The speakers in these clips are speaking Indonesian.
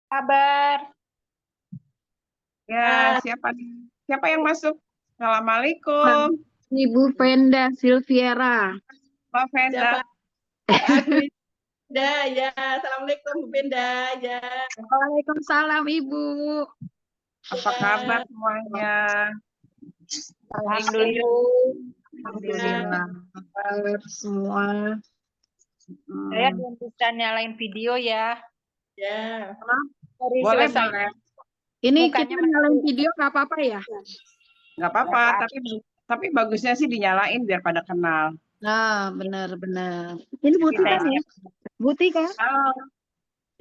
Kabar? Ya, Ah, siapa nih? Siapa yang masuk? Assalamualaikum, Ibu Venda Silviera. Mbak Venda. siapa? Aku Benda, ya. Assalamualaikum, Bu Benda, ya. Waalaikumsalam Ibu. Apa kabar Ya, semuanya? Alhamdulillah. Ya. Alhamdulillah. Kabar semua. Saya Hmm, belum bisa nyalain video ya. Ya. Baru boleh, selesai. boleh. Ini Mukanya kita masih nyalain video nggak apa-apa ya? Nggak apa-apa, apa. tapi bagusnya sih dinyalain biar pada kenal. Nah, benar-benar. Ini Buti Saya kan ya? Buti kan? Halo,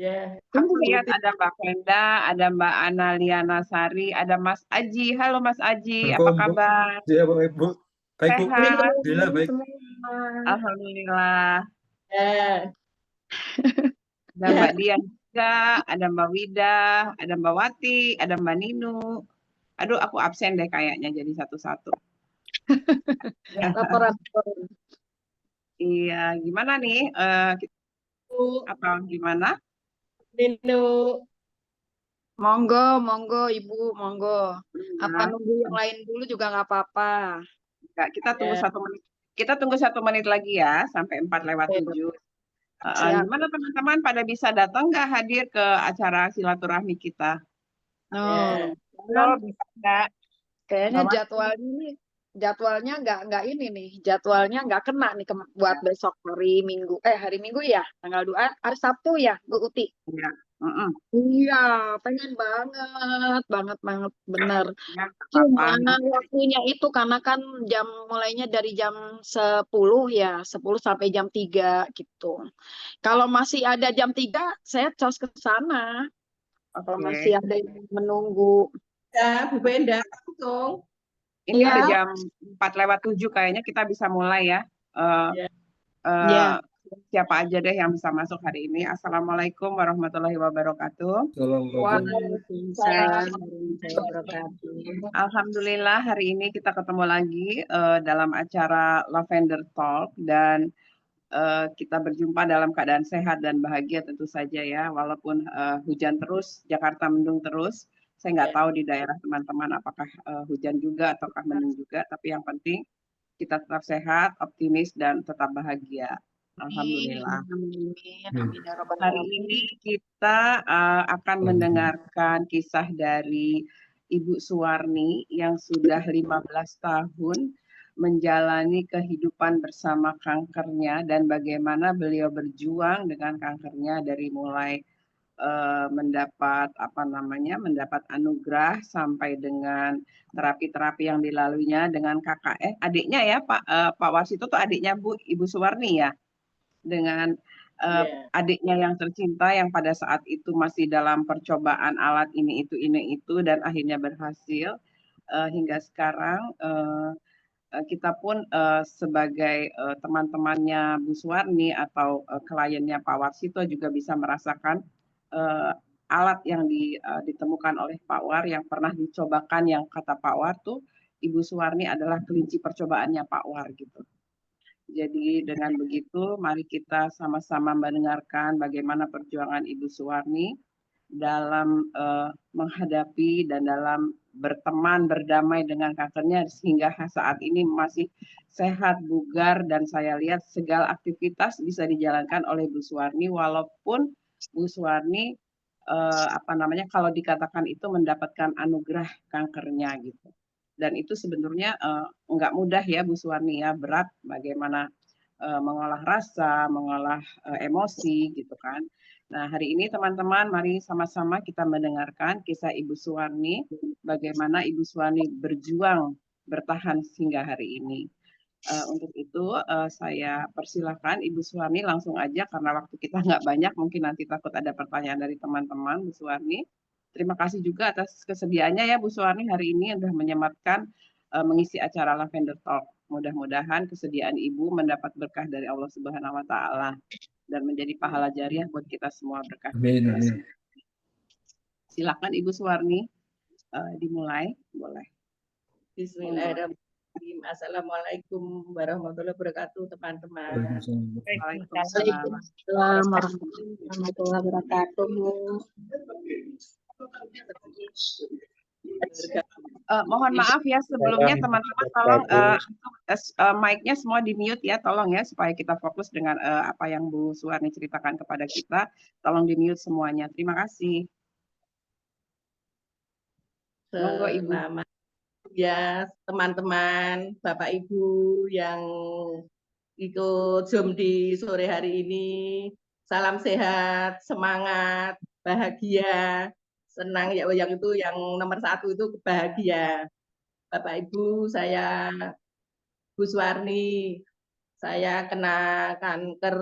ya. Ini aku juga lihat Buti. ada Mbak Venda, ada Mbak Analiana Sari, ada Mas Aji. Halo Mas Aji, apa Assalamualaikum, Bu. kabar? Ya, baik, Bu. Baik, Bu. Sehat? Alhamdulillah, baik. Semua. Alhamdulillah. Ya. Ada Mbak Ya. Dian juga, ada Mbak Wida, ada Mbak Wati, ada Mbak Ninu. Aduh, aku absen deh kayaknya jadi satu-satu. Laporan. Iya, gimana nih? Kita Bu apa gimana? Nino. Monggo, monggo Ibu, monggo. Apa Nah, nunggu yang lain dulu juga nggak apa-apa. enggak, kita tunggu Ya. 1 menit. Kita tunggu 1 menit lagi ya, sampai 4:07. Siap. Gimana teman-teman pada bisa datang nggak hadir ke acara silaturahmi kita? Ya. Oh, Halo, bisa enggak? kayaknya Mbak Wati? jadwalnya nggak ini nih, jadwalnya nggak kena nih buat besok hari Minggu ya, tanggal 2 hari Sabtu ya, Bu Uti. Iya. Mm-mm. Iya, pengen banget, banget banget, bener. Ya, nggak Cuma apa-apa. waktunya itu karena kan mulainya dari jam 10 ya, 10 sampai jam 3 gitu. Kalau masih ada jam 3, saya cos ke sana. Kalau masih Oke. ada yang menunggu. Ya, Bu Benda, langsung. Ini udah Iya, jam 4:07, kayaknya kita bisa mulai ya. Eh, Ya. eh, iya. siapa aja deh yang bisa masuk hari ini. Assalamualaikum warahmatullahi wabarakatuh. Assalamualaikum. Waalaikumsalam warahmatullahi wabarakatuh. Alhamdulillah hari ini kita ketemu lagi dalam acara Lavender Talk dan kita berjumpa dalam keadaan sehat dan bahagia tentu saja ya. Walaupun hujan terus, Jakarta mendung terus. Saya nggak Ya. tahu di daerah teman-teman apakah hujan juga ataukah mendung juga. Tapi yang penting kita tetap sehat, optimis dan tetap bahagia. Amin, Alhamdulillah. amin, amin ya rabbal Hari alamin. ini kita akan mendengarkan kisah dari Ibu Suwarni yang sudah 15 tahun menjalani kehidupan bersama kankernya dan bagaimana beliau berjuang dengan kankernya dari mulai mendapat mendapat anugerah sampai dengan terapi-terapi yang dilaluinya dengan adiknya ya Pak Warsito tuh adiknya Ibu Suwarni ya, dengan Ya. adiknya yang tercinta yang pada saat itu masih dalam percobaan alat ini itu dan akhirnya berhasil hingga sekarang kita pun sebagai teman-temannya Bu Suwarni atau kliennya Pak Warsito juga bisa merasakan alat yang ditemukan oleh Pak War yang pernah dicobakan yang kata Pak War tuh Ibu Suwarni adalah kelinci percobaannya Pak War gitu. Jadi dengan begitu, mari kita sama-sama mendengarkan bagaimana perjuangan Ibu Suwarni dalam menghadapi dan dalam berteman, berdamai dengan kankernya sehingga saat ini masih sehat, bugar, dan saya lihat segala aktivitas bisa dijalankan oleh Bu Suwarni walaupun Bu Suwarni kalau dikatakan itu mendapatkan anugerah kankernya gitu. Dan itu sebenarnya nggak mudah ya Bu Suwarni ya, berat bagaimana mengolah rasa, mengolah emosi gitu kan. Nah hari ini teman-teman mari sama-sama kita mendengarkan kisah Ibu Suwarni, bagaimana Ibu Suwarni berjuang bertahan hingga hari ini. Untuk itu saya persilahkan Ibu Suwarni langsung aja karena waktu kita nggak banyak, mungkin nanti takut ada pertanyaan dari teman-teman Bu Suwarni. Terima kasih juga atas kesediaannya ya Bu Suwarni hari ini sudah menyempatkan mengisi acara Lavender Talk. Mudah-mudahan kesediaan Ibu mendapat berkah dari Allah Subhanahu wa taala dan menjadi pahala jariah buat kita semua berkah. Amin, amin. Silakan Ibu Suwarni dimulai, boleh. Bismillahirrahmanirrahim. Assalamualaikum warahmatullahi wabarakatuh, teman-teman. Waalaikumsalam. Waalaikumsalam warahmatullahi wabarakatuh. Mohon maaf ya sebelumnya teman-teman, tolong mic-nya semua di mute ya, tolong ya supaya kita fokus dengan apa yang Bu Suwarni ceritakan kepada kita. Tolong di mute semuanya. Terima kasih. Monggo Ibu. Selamat ya teman-teman, Bapak Ibu yang ikut Zoom di sore hari ini. Salam sehat, semangat, bahagia, senang ya, yang itu yang nomor satu itu bahagia. Bapak Ibu, saya Bu Suwarni, saya kena kanker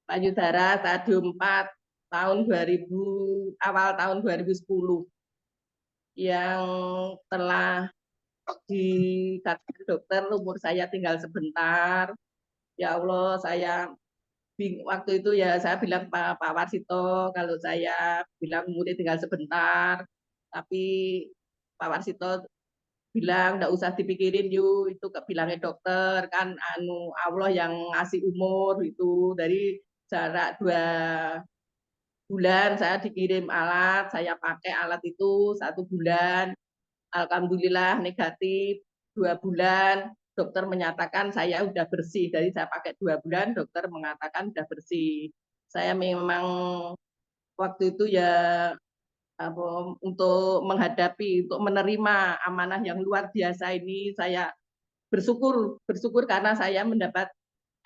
payudara stadium 4 tahun 2000, awal tahun 2010 yang telah dikatakan dokter umur saya tinggal sebentar. Ya Allah, saya waktu itu ya saya bilang Pak Warsito, kalau saya bilang umurnya tinggal sebentar, tapi Pak Warsito bilang nggak usah dipikirin yuk, itu bilangnya dokter kan Allah yang ngasih umur itu. Dari jarak 2 bulan saya dikirim alat, saya pakai alat itu 1 bulan, alhamdulillah negatif. 2 bulan dokter menyatakan saya udah bersih. Dari saya pakai 2 bulan dokter mengatakan udah bersih. Saya memang waktu itu ya untuk menghadapi, untuk menerima amanah yang luar biasa ini, saya bersyukur karena saya mendapat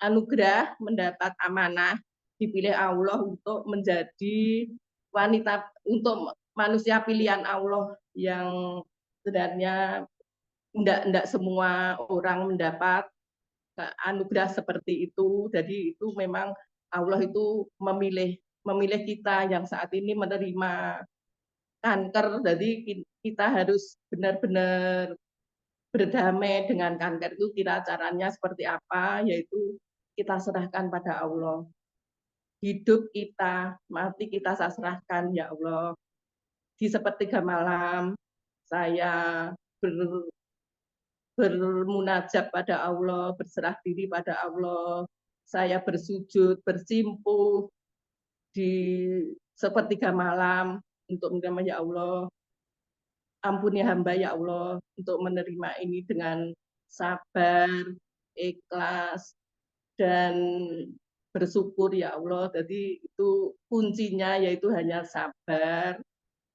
anugerah, mendapat amanah, dipilih Allah untuk menjadi wanita, untuk manusia pilihan Allah yang sebenarnya enggak semua orang mendapat anugerah seperti itu. Jadi itu memang Allah itu memilih kita yang saat ini menerima kanker. Jadi kita harus benar-benar berdamai dengan kanker itu. Kira caranya seperti apa, yaitu kita serahkan pada Allah. Hidup kita, mati kita saya serahkan ya Allah. Di sepertiga malam saya bermunajat pada Allah, berserah diri pada Allah. Saya bersujud, bersimpuh di sepertiga malam untuk menerima, ya Allah, ampuni hamba ya Allah, untuk menerima ini dengan sabar, ikhlas, dan bersyukur ya Allah. Jadi itu kuncinya, yaitu hanya sabar,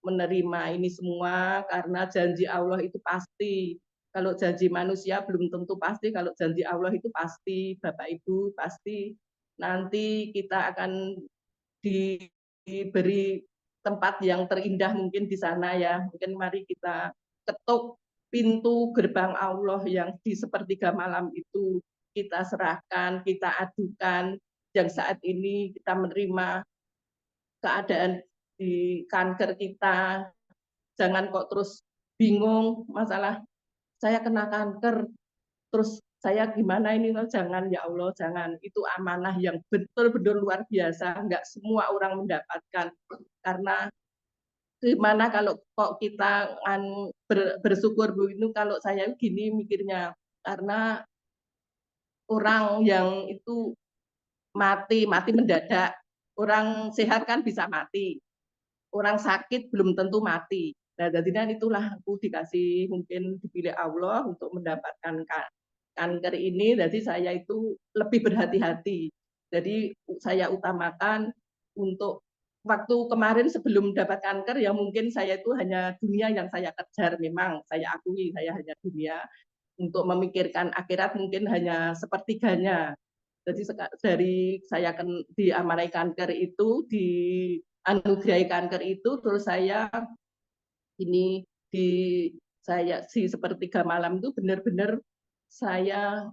menerima ini semua, karena janji Allah itu pasti. Kalau janji manusia belum tentu pasti, kalau janji Allah itu pasti, Bapak Ibu, pasti nanti kita akan diberi tempat yang terindah mungkin di sana ya. Mungkin mari kita ketuk pintu gerbang Allah yang di sepertiga malam itu, kita serahkan, kita adukan, yang saat ini kita menerima keadaan di kanker kita. Jangan kok terus bingung masalah saya kena kanker, terus saya gimana ini, jangan ya Allah, jangan. Itu amanah yang betul-betul luar biasa, nggak semua orang mendapatkan. Karena gimana kalau kok kita bersyukur begini, kalau saya gini mikirnya, karena orang yang itu mati mendadak, orang sehat kan bisa mati, orang sakit belum tentu mati. Nah, jadinya itulah aku dikasih, mungkin dipilih Allah untuk mendapatkan kanker ini. Jadi saya itu lebih berhati-hati. Jadi saya utamakan untuk waktu kemarin sebelum dapat kanker, ya mungkin saya itu hanya dunia yang saya kejar. Memang saya akui saya hanya dunia, untuk memikirkan akhirat mungkin hanya sepertiganya. Jadi dari saya diamanai kanker itu, dianugerahi kanker itu, terus saya ini saya si sepertiga malam itu benar-benar saya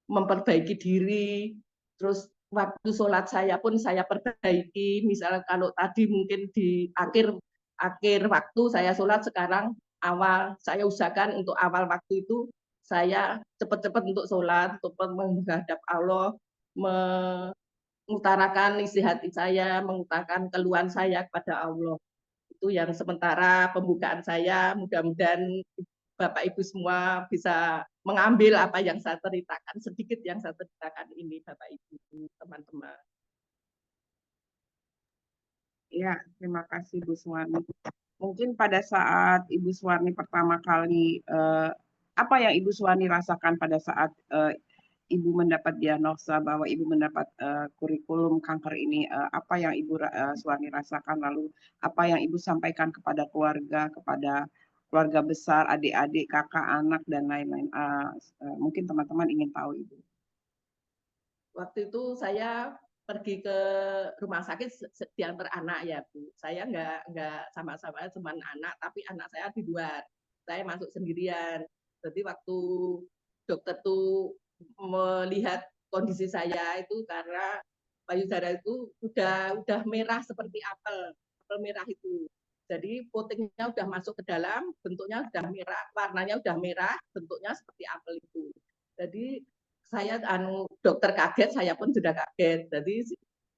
memperbaiki diri. Terus waktu sholat saya pun saya perbaiki. Misalnya kalau tadi mungkin di akhir waktu saya sholat, sekarang awal, saya usahakan untuk awal waktu itu saya cepat-cepat untuk sholat, untuk menghadap Allah, mengutarakan isi hati saya, mengutarakan keluhan saya kepada Allah. Itu yang sementara pembukaan saya. Mudah-mudahan Bapak Ibu semua bisa mengambil apa yang saya ceritakan, sedikit yang saya ceritakan ini, Bapak Ibu, teman-teman. Ya, terima kasih Bu Suwarni. Mungkin pada saat Ibu Suwarni pertama kali, apa yang Ibu Suwarni rasakan pada saat Ibu mendapat diagnosa bahwa Ibu mendapat kurikulum kanker ini, apa yang Ibu Suwarni rasakan, lalu apa yang Ibu sampaikan kepada kepada keluarga besar, adik-adik, kakak, anak, dan lain-lain. Mungkin teman-teman ingin tahu Ibu. Waktu itu saya pergi ke rumah sakit diantar anak ya Bu. Saya nggak sama-sama cuman anak, tapi anak saya di luar. Saya masuk sendirian. Jadi waktu dokter tuh melihat kondisi saya itu karena payudara itu udah merah seperti apel merah itu. Jadi putingnya udah masuk ke dalam, bentuknya udah merah, warnanya udah merah, bentuknya seperti apel itu. Jadi saya dokter kaget, saya pun sudah kaget. Jadi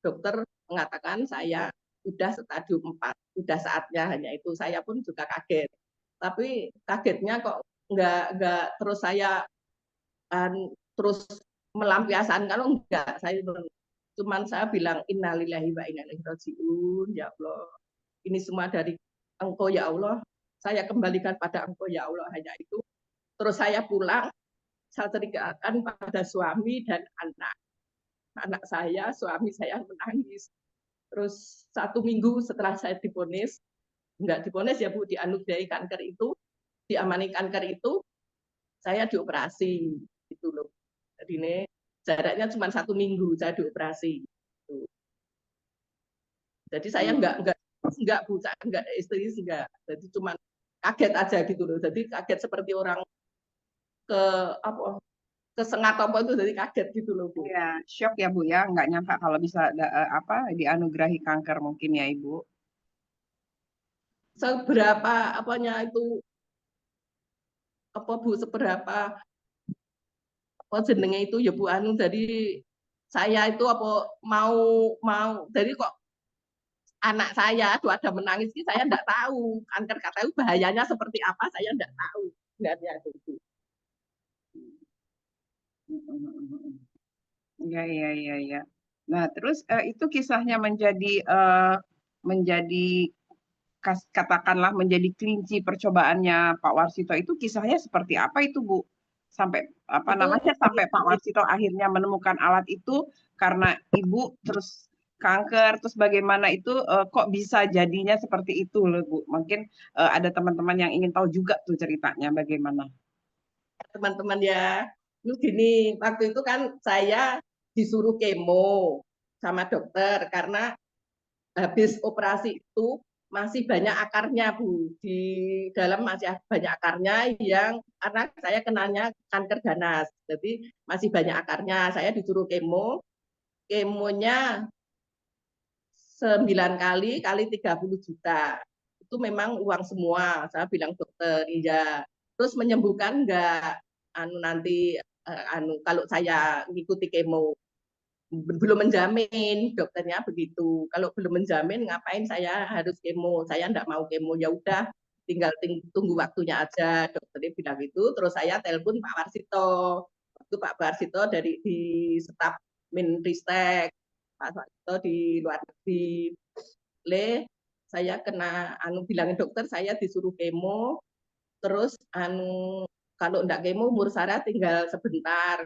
dokter mengatakan saya udah stadium 4, udah saatnya, hanya itu. Saya pun juga kaget. Tapi kagetnya kok enggak terus saya terus melampiaskan, kalau enggak, cuman saya bilang innalillahi wa inna ilaihi rajiun, ya Allah. Ini semua dari Engkau ya Allah. Saya kembalikan pada Engkau ya Allah, hanya itu. Terus saya pulang, saya ceritakan pada suami dan anak. Anak saya, suami saya menangis. Terus 1 minggu setelah saya divonis, enggak divonis ya Bu, dianugerahi kanker itu, diamani kanker itu, saya dioperasi gitu loh. Jadi ini jaraknya cuma 1 minggu saya dioperasi. Jadi saya enggak Bu, saya enggak histeris, enggak. Jadi cuma kaget aja gitu loh. Jadi kaget seperti orang ke apa kesengat apa itu, jadi kaget gitu loh Bu. Ya, shock ya Bu ya, nggak nyangka kalau bisa dianugerahi kanker mungkin ya Ibu. Seberapa apanya itu apa Bu, seberapa apa jenenge itu ya Bu anu, jadi saya itu apa mau jadi kok anak saya tuh ada menangis sih, saya enggak tahu kanker, katanya bahayanya seperti apa, saya enggak tahu sebenarnya itu. Iya, iya, iya, iya. Nah, terus itu kisahnya menjadi katakanlah menjadi kelinci percobaannya Pak Warsito, itu kisahnya seperti apa itu Bu? Sampai apa Itu namanya, sampai Pak Warsito akhirnya menemukan alat itu karena Ibu terus kanker, terus bagaimana itu kok bisa jadinya seperti itu loh Bu? Mungkin ada teman-teman yang ingin tahu juga tuh ceritanya bagaimana. teman-teman ya. Lu gini, waktu itu kan saya disuruh kemo sama dokter karena habis operasi itu masih banyak akarnya Bu, di dalam masih banyak akarnya yang karena saya kenanya kanker ganas, jadi masih banyak akarnya. Saya disuruh kemonya 9 kali 30 juta. Itu memang uang semua. Saya bilang dokter, iya. Terus menyembuhkan enggak? Nanti kalau saya ngikuti kemo, belum menjamin, dokternya begitu. Kalau belum menjamin, ngapain saya harus kemo? Saya enggak mau kemo, ya udah, tinggal tunggu waktunya aja. Dokternya bilang gitu. Terus saya telepon Pak Warsito. Itu Pak Warsito di staf Minristek. Pak Warsito di luar negeri. Saya kena bilangin dokter saya disuruh kemo, terus kalau enggak kemo umur saya tinggal sebentar.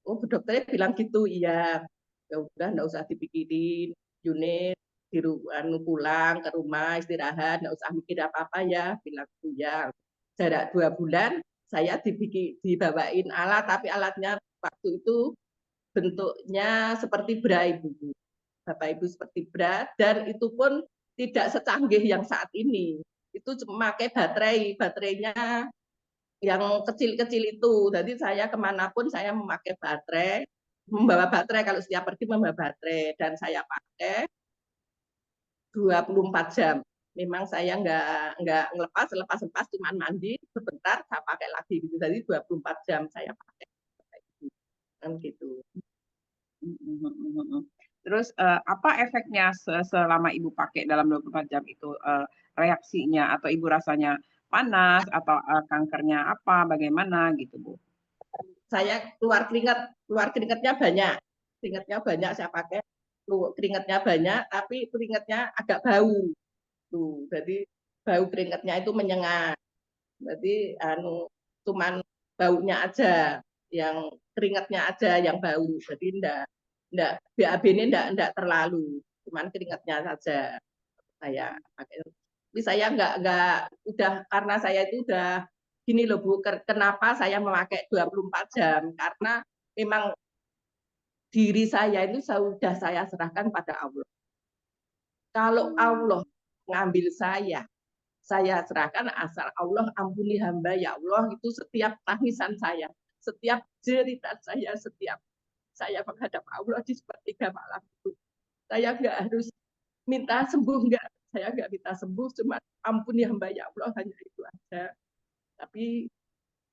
Oh, dokternya bilang gitu, iya. Ya udah enggak usah dipikirin, unit pulang ke rumah istirahat, enggak usah mikir apa-apa ya, bilang gitu ya. Jarak 2 bulan saya dibawain alat, tapi alatnya waktu itu bentuknya seperti bra Ibu. Bapak Ibu seperti bra, dan itu pun tidak secanggih yang saat ini. Itu cuma pakai baterainya yang kecil-kecil itu. Jadi saya kemanapun saya memakai baterai, membawa baterai, kalau setiap pergi membawa baterai, dan saya pakai 24 jam. Memang saya nggak lepas cuma mandi sebentar, saya pakai lagi gitu. Jadi 24 jam saya pakai. Kan gitu. Terus apa efeknya selama Ibu pakai dalam 24 jam itu, reaksinya atau Ibu rasanya panas atau kankernya apa, bagaimana gitu Bu? Saya keluar keringatnya banyak. Keringatnya banyak saya pakai. keringatnya banyak, tapi keringatnya agak bau. Tuh, jadi bau keringatnya itu menyengat. Jadi cuman baunya aja, yang keringatnya aja yang bau. Jadi enggak BAB ini enggak terlalu, cuman keringatnya saja saya pakai. Tapi saya enggak udah, karena saya itu udah gini loh Bu, kenapa saya memakai 24 jam? Karena memang diri saya itu sudah saya serahkan pada Allah. Kalau Allah mengambil saya serahkan, asal Allah ampuni hamba ya Allah. Itu setiap tangisan saya, setiap cerita saya, setiap saya menghadap Allah di sepertiga malam itu, saya nggak harus minta sembuh, nggak, saya nggak minta sembuh, cuma ampuni hamba ya Allah, hanya itu aja. Tapi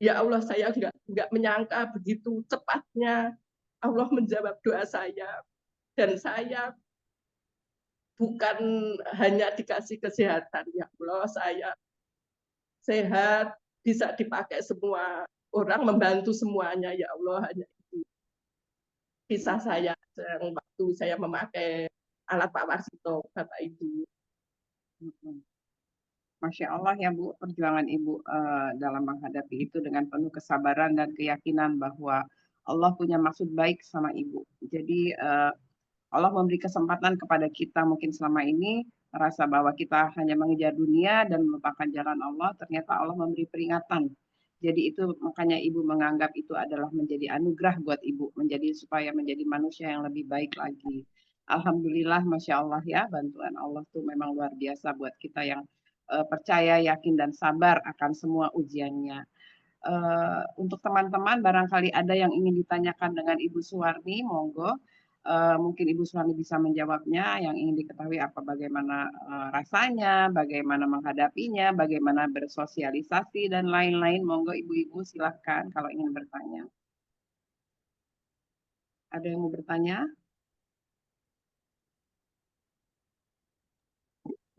ya Allah, saya nggak menyangka begitu cepatnya Allah menjawab doa saya, dan saya bukan hanya dikasih kesehatan, ya Allah, saya sehat, bisa dipakai semua orang, membantu semuanya, ya Allah. Hanya itu kisah saya yang waktu saya memakai alat Pak Warsito, Bapak Ibu. Masya Allah ya Bu, perjuangan Ibu dalam menghadapi itu dengan penuh kesabaran dan keyakinan bahwa Allah punya maksud baik sama Ibu. Jadi Allah memberi kesempatan kepada kita mungkin selama ini merasa bahwa kita hanya mengejar dunia dan melupakan jalan Allah, ternyata Allah memberi peringatan. Jadi itu makanya Ibu menganggap itu adalah menjadi anugerah buat Ibu, supaya menjadi manusia yang lebih baik lagi. Alhamdulillah, Masya Allah ya, bantuan Allah tuh memang luar biasa buat kita yang percaya, yakin, dan sabar akan semua ujiannya. Untuk teman-teman, barangkali ada yang ingin ditanyakan dengan Ibu Suwarni, monggo. Mungkin Ibu Suwarni bisa menjawabnya. Yang ingin diketahui bagaimana rasanya, bagaimana menghadapinya, bagaimana bersosialisasi, dan lain-lain. Monggo Ibu-Ibu silahkan kalau ingin bertanya. Ada yang mau bertanya?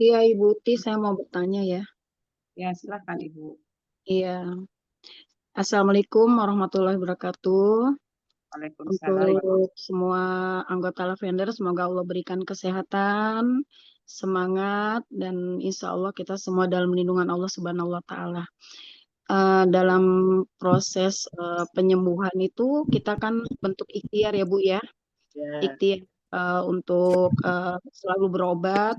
Iya, Ibu Uti, saya mau bertanya ya. Ya, silahkan Ibu. Iya. Assalamualaikum warahmatullahi wabarakatuh. Waalaikumsalam. Untuk semua anggota Lavender, semoga Allah berikan kesehatan, semangat, dan insya Allah kita semua dalam lindungan Allah Subhanahu wa Ta'ala. Dalam proses penyembuhan itu, kita kan bentuk ikhtiar ya Bu ya, ikhtiar untuk selalu berobat,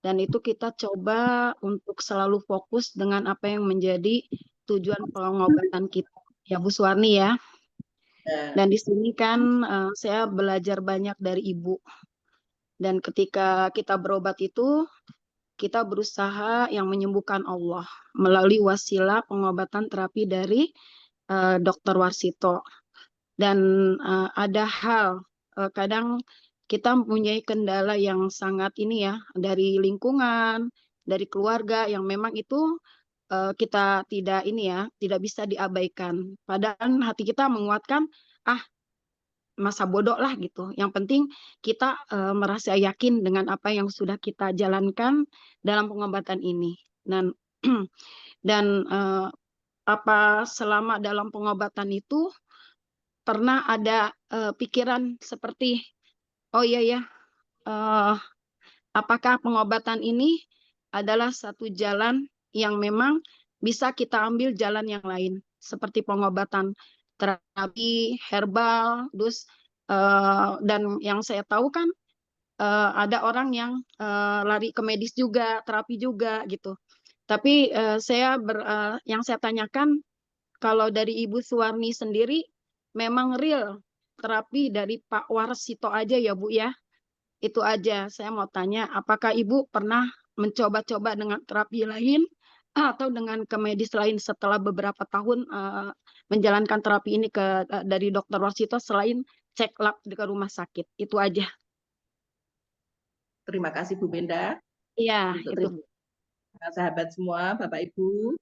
dan itu kita coba untuk selalu fokus dengan apa yang menjadi tujuan pengobatan kita, ya Bu Suwarni ya. Dan di sini kan saya belajar banyak dari Ibu. Dan ketika kita berobat itu, kita berusaha yang menyembuhkan Allah melalui wasilah pengobatan terapi dari Dr. Warsito. Dan ada hal, kadang kita mempunyai kendala yang sangat ini ya, dari lingkungan, dari keluarga, yang memang itu kita tidak ini ya, tidak bisa diabaikan. Padahal hati kita menguatkan, masa bodoh lah gitu. Yang penting kita merasa yakin dengan apa yang sudah kita jalankan dalam pengobatan ini. Dan apa selama dalam pengobatan itu pernah ada pikiran seperti, oh iya ya, apakah pengobatan ini adalah satu jalan yang memang bisa kita ambil jalan yang lain, seperti pengobatan terapi herbal, terus dan yang saya tahu kan ada orang yang lari ke medis juga, terapi juga gitu. Tapi yang saya tanyakan, kalau dari Ibu Suwarni sendiri, memang real terapi dari Pak Warsito aja ya Bu ya? Itu aja. Saya mau tanya, apakah Ibu pernah mencoba-coba dengan terapi lain atau dengan ke medis lain setelah beberapa tahun menjalankan terapi ini dari Dr. Warsito selain cek lab di rumah sakit? Itu aja. Terima kasih Bu Benda. Iya, Untuk itu. sahabat semua, Bapak Ibu,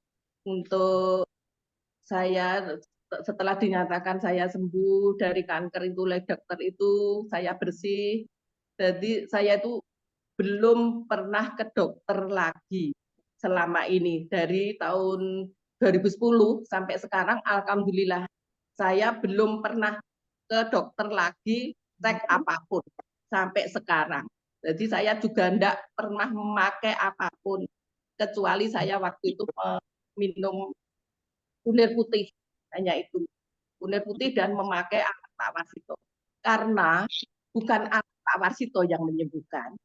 untuk saya setelah dinyatakan saya sembuh dari kanker itu oleh dokter itu, saya bersih. Jadi saya itu belum pernah ke dokter lagi selama ini. Dari tahun 2010 sampai sekarang, alhamdulillah saya belum pernah ke dokter lagi cek apapun. sampai sekarang. Jadi saya juga tidak pernah memakai apapun, kecuali saya waktu itu minum kunir putih, hanya itu. Kunir putih dan memakai alat Pak Warsito. Karena bukan alat Pak Warsito yang menyembuhkan,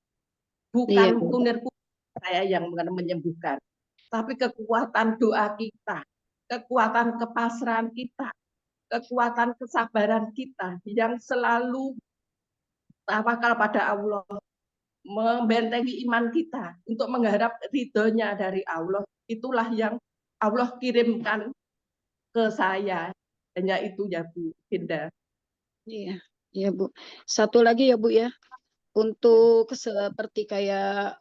bukan Iya, Bu. kunir putih saya yang menyembuhkan, tapi kekuatan doa kita, kekuatan kepasrahan kita, kekuatan kesabaran kita yang selalu tawakal pada Allah, membentengi iman kita untuk mengharap ridhonya dari Allah. Itulah yang Allah kirimkan ke saya. Hanya itu ya Bu Hinda. Iya, iya Bu. Satu lagi ya Bu ya, untuk seperti kayak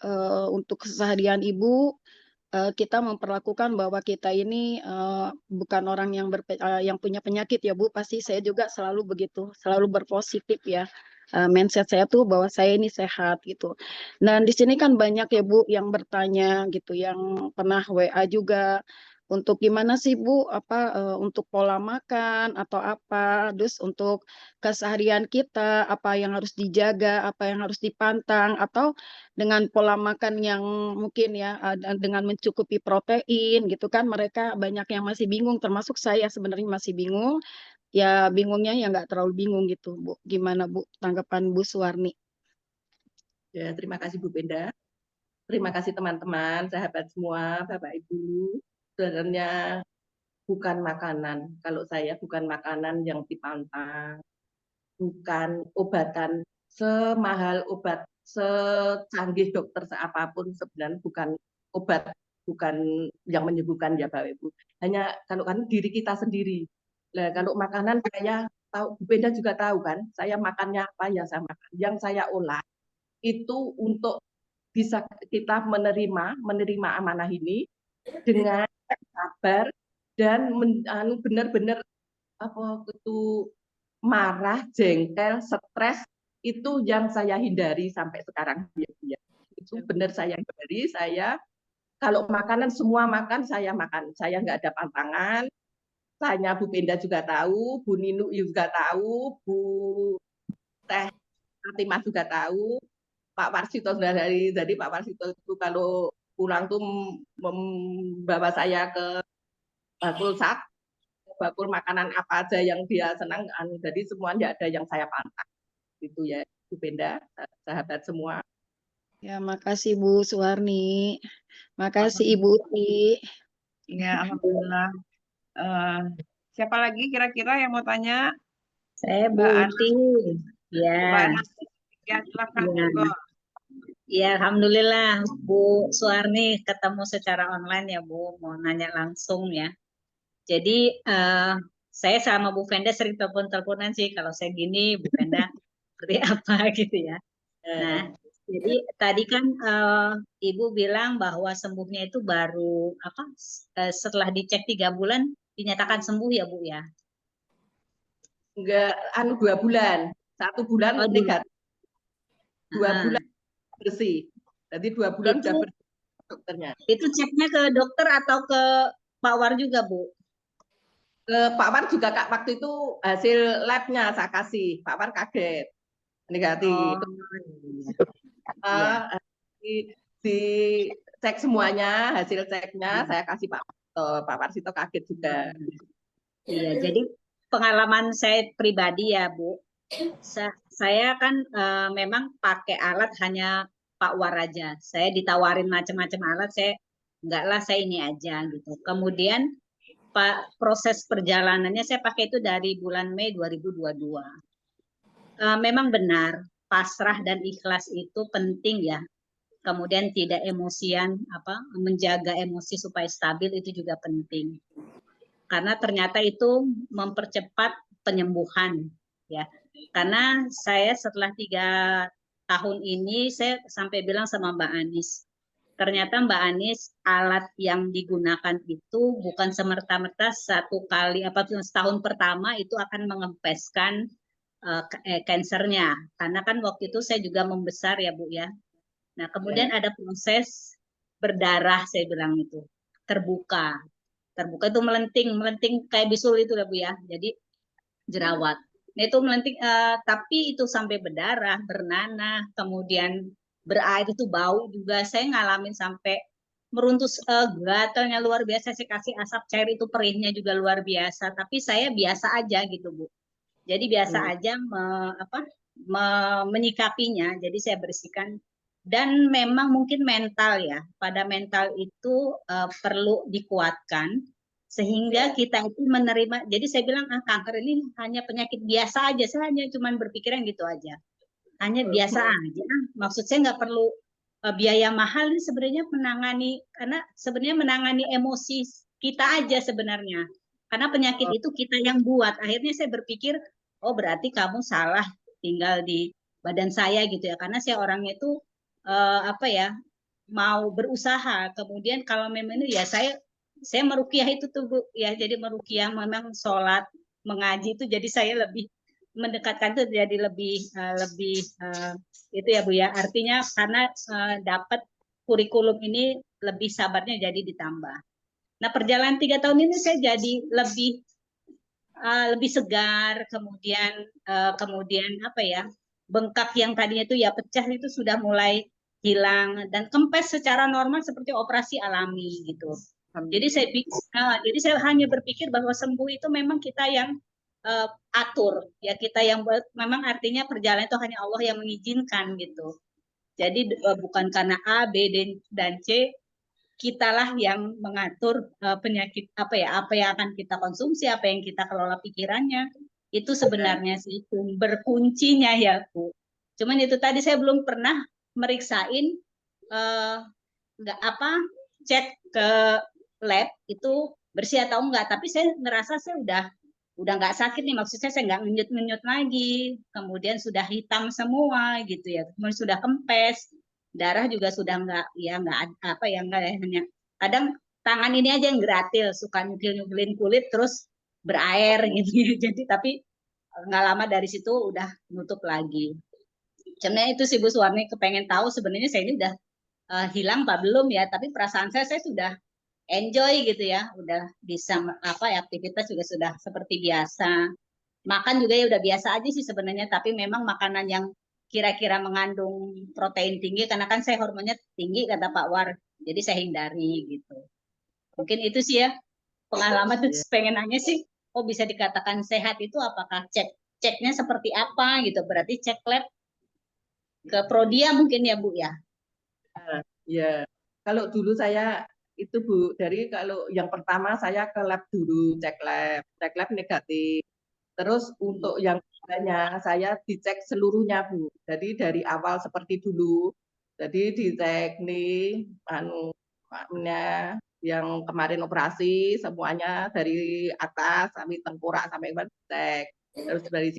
untuk keseharian Ibu, kita memperlakukan bahwa kita ini bukan orang yang punya penyakit ya Bu. Pasti saya juga selalu begitu, selalu berpositif ya. Mindset saya tuh bahwa saya ini sehat gitu. Dan di sini kan banyak ya Bu yang bertanya gitu, yang pernah WA juga untuk gimana sih Bu, untuk pola makan atau apa, terus untuk keseharian kita apa yang harus dijaga, apa yang harus dipantang, atau dengan pola makan yang mungkin ya dengan mencukupi protein gitu kan, mereka banyak yang masih bingung, termasuk saya sebenarnya masih bingung. Ya bingungnya ya nggak terlalu bingung gitu Bu. Gimana Bu tanggapan Bu Suwarni? Ya, terima kasih Bu Benda. Terima kasih teman-teman, sahabat semua, Bapak Ibu. Sebenarnya bukan makanan. Kalau saya bukan makanan yang dipantang, bukan obatan semahal obat, secanggih dokter seapapun, sebenarnya bukan obat, bukan yang menyembuhkan ya Bapak Ibu. Hanya kalau kan diri kita sendiri. Nah, kalau makanan saya tahu, Bu Benda juga tahu kan, saya makannya apa yang saya makan, yang saya olah itu untuk bisa kita menerima amanah ini dengan sabar dan benar-benar apa itu marah, jengkel, stres itu yang saya hindari sampai sekarang ya. Itu benar saya hindari. Saya kalau makanan semua makan, saya nggak ada pantangan. Saya Bu Penda juga tahu, Bu Ninu juga tahu, Bu Teh Fatimah juga tahu, Pak Warsito sudah dari Pak Warsito itu kalau pulang tuh membawa saya ke bakul bakul makanan apa aja yang dia senang, jadi semuanya ada yang saya pantang. Itu ya, Bu Benda, sahabat semua. Ya, makasih Bu Suwarni. Makasih Ibu Uti. Ya, alhamdulillah. Siapa lagi kira-kira yang mau tanya? Saya Bu Mbak Uti. Mbak Ya, Ana. Ya, silakan ya, monggo. ya, alhamdulillah Bu Suwarni ketemu secara online ya Bu, mau nanya langsung ya. Jadi saya sama Bu Fenda sering telepon-teleponan sih, kalau saya gini Bu Fenda seperti apa gitu ya. Nah, jadi tadi kan Ibu bilang bahwa sembuhnya itu baru setelah dicek 3 bulan dinyatakan sembuh ya Bu ya. Enggak, 2 bulan. 1 bulan Oh, negatif, 2 Ah, bulan bersih. Jadi 2 bulan itu sudah bersih dokternya. itu ceknya ke dokter atau ke Pak War juga Bu? Ke Pak War juga Kak, waktu itu hasil labnya saya kasih. Pak War kaget, negatif. Oh, iya. Di cek semuanya, hasil ceknya saya kasih Pak Warsito. Pak Warsito kaget juga. Iya, jadi pengalaman saya pribadi ya Bu, saya kan memang pakai alat hanya Pak War aja. Saya ditawarin macam-macam alat, saya enggak lah, saya ini aja gitu. Kemudian proses perjalanannya saya pakai itu dari bulan Mei 2022. Memang benar, pasrah dan ikhlas itu penting ya. Kemudian tidak emosian, menjaga emosi supaya stabil itu juga penting. Karena ternyata itu mempercepat penyembuhan ya. Karena saya setelah 3 tahun ini saya sampai bilang sama Mbak Anis, ternyata Mbak Anis alat yang digunakan itu bukan semerta-merta setahun pertama itu akan mengempeskan kansernya. Karena kan waktu itu saya juga membesar ya Bu ya. Nah kemudian ada proses berdarah, saya bilang itu terbuka itu melenting kayak bisul itu lah Bu ya, jadi jerawat. Nah, itu melenting, tapi itu sampai berdarah, bernanah, kemudian berair itu bau juga. Saya ngalamin sampai meruntuh, gatalnya luar biasa. Saya kasih asap cair itu perihnya juga luar biasa. Tapi saya biasa aja gitu, Bu. Jadi biasa aja menyikapinya. Jadi saya bersihkan. Dan memang mungkin mental ya. Pada mental itu perlu dikuatkan sehingga kita itu menerima. Jadi saya bilang kanker ini hanya penyakit biasa aja. Saya hanya cuma berpikiran gitu aja. Hanya biasa aja. Maksud saya nggak perlu biaya mahal ini sebenarnya menangani, karena sebenarnya menangani emosi kita aja sebenarnya. Karena penyakit itu kita yang buat. Akhirnya saya berpikir, oh berarti kamu salah tinggal di badan saya gitu ya. Karena saya orangnya itu mau berusaha. Kemudian kalau memang itu ya saya meruqyah itu tuh Bu ya. Jadi meruqyah memang sholat, mengaji itu jadi saya lebih mendekatkan itu jadi lebih itu ya Bu ya. Artinya karena dapat kurikulum ini lebih sabarnya jadi ditambah. Nah, perjalanan 3 tahun ini saya jadi lebih segar, kemudian bengkak yang tadinya itu ya pecah itu sudah mulai hilang dan kempes secara normal seperti operasi alami gitu. Jadi saya hanya berpikir bahwa sembuh itu memang kita yang atur ya, kita yang memang artinya perjalanan itu hanya Allah yang mengizinkan gitu. Jadi bukan karena A, B, dan C, kitalah yang mengatur penyakit apa yang akan kita konsumsi, apa yang kita kelola pikirannya. Itu sebenarnya sih sumber kuncinya ya Bu. Cuman itu tadi saya belum pernah meriksain cek ke lab itu bersih atau enggak, tapi saya ngerasa saya udah nggak sakit nih, maksudnya saya nggak ngenyut lagi, kemudian sudah hitam semua gitu ya, kemudian sudah kempes, darah juga sudah nggak hanya kadang tangan ini aja yang gratil, suka nyukil-nyukilin kulit terus berair gitu jadi tapi nggak lama dari situ udah nutup lagi. Sebenarnya itu sih Bu Suwarni, kepengen tahu sebenarnya saya ini udah hilang apa belum ya, tapi perasaan saya sudah enjoy gitu ya, udah bisa aktivitas juga sudah seperti biasa, makan juga ya udah biasa aja sih sebenarnya, tapi memang makanan yang kira-kira mengandung protein tinggi, karena kan saya hormonnya tinggi kata Pak War, jadi saya hindari gitu. Mungkin itu sih ya pengalaman tuh. Pengen nanya sih, oh bisa dikatakan sehat itu apakah ceknya seperti apa gitu, berarti cek lab ke Prodia mungkin ya Bu ya. Ya, kalau dulu saya itu Bu, dari kalau yang pertama saya ke lab dulu, cek lab negatif. Terus untuk yang keduanya saya dicek seluruhnya Bu. Jadi dari awal seperti dulu. Jadi dicek nih yang kemarin operasi semuanya dari atas sampai tengkorak sampai dicek. Terus dari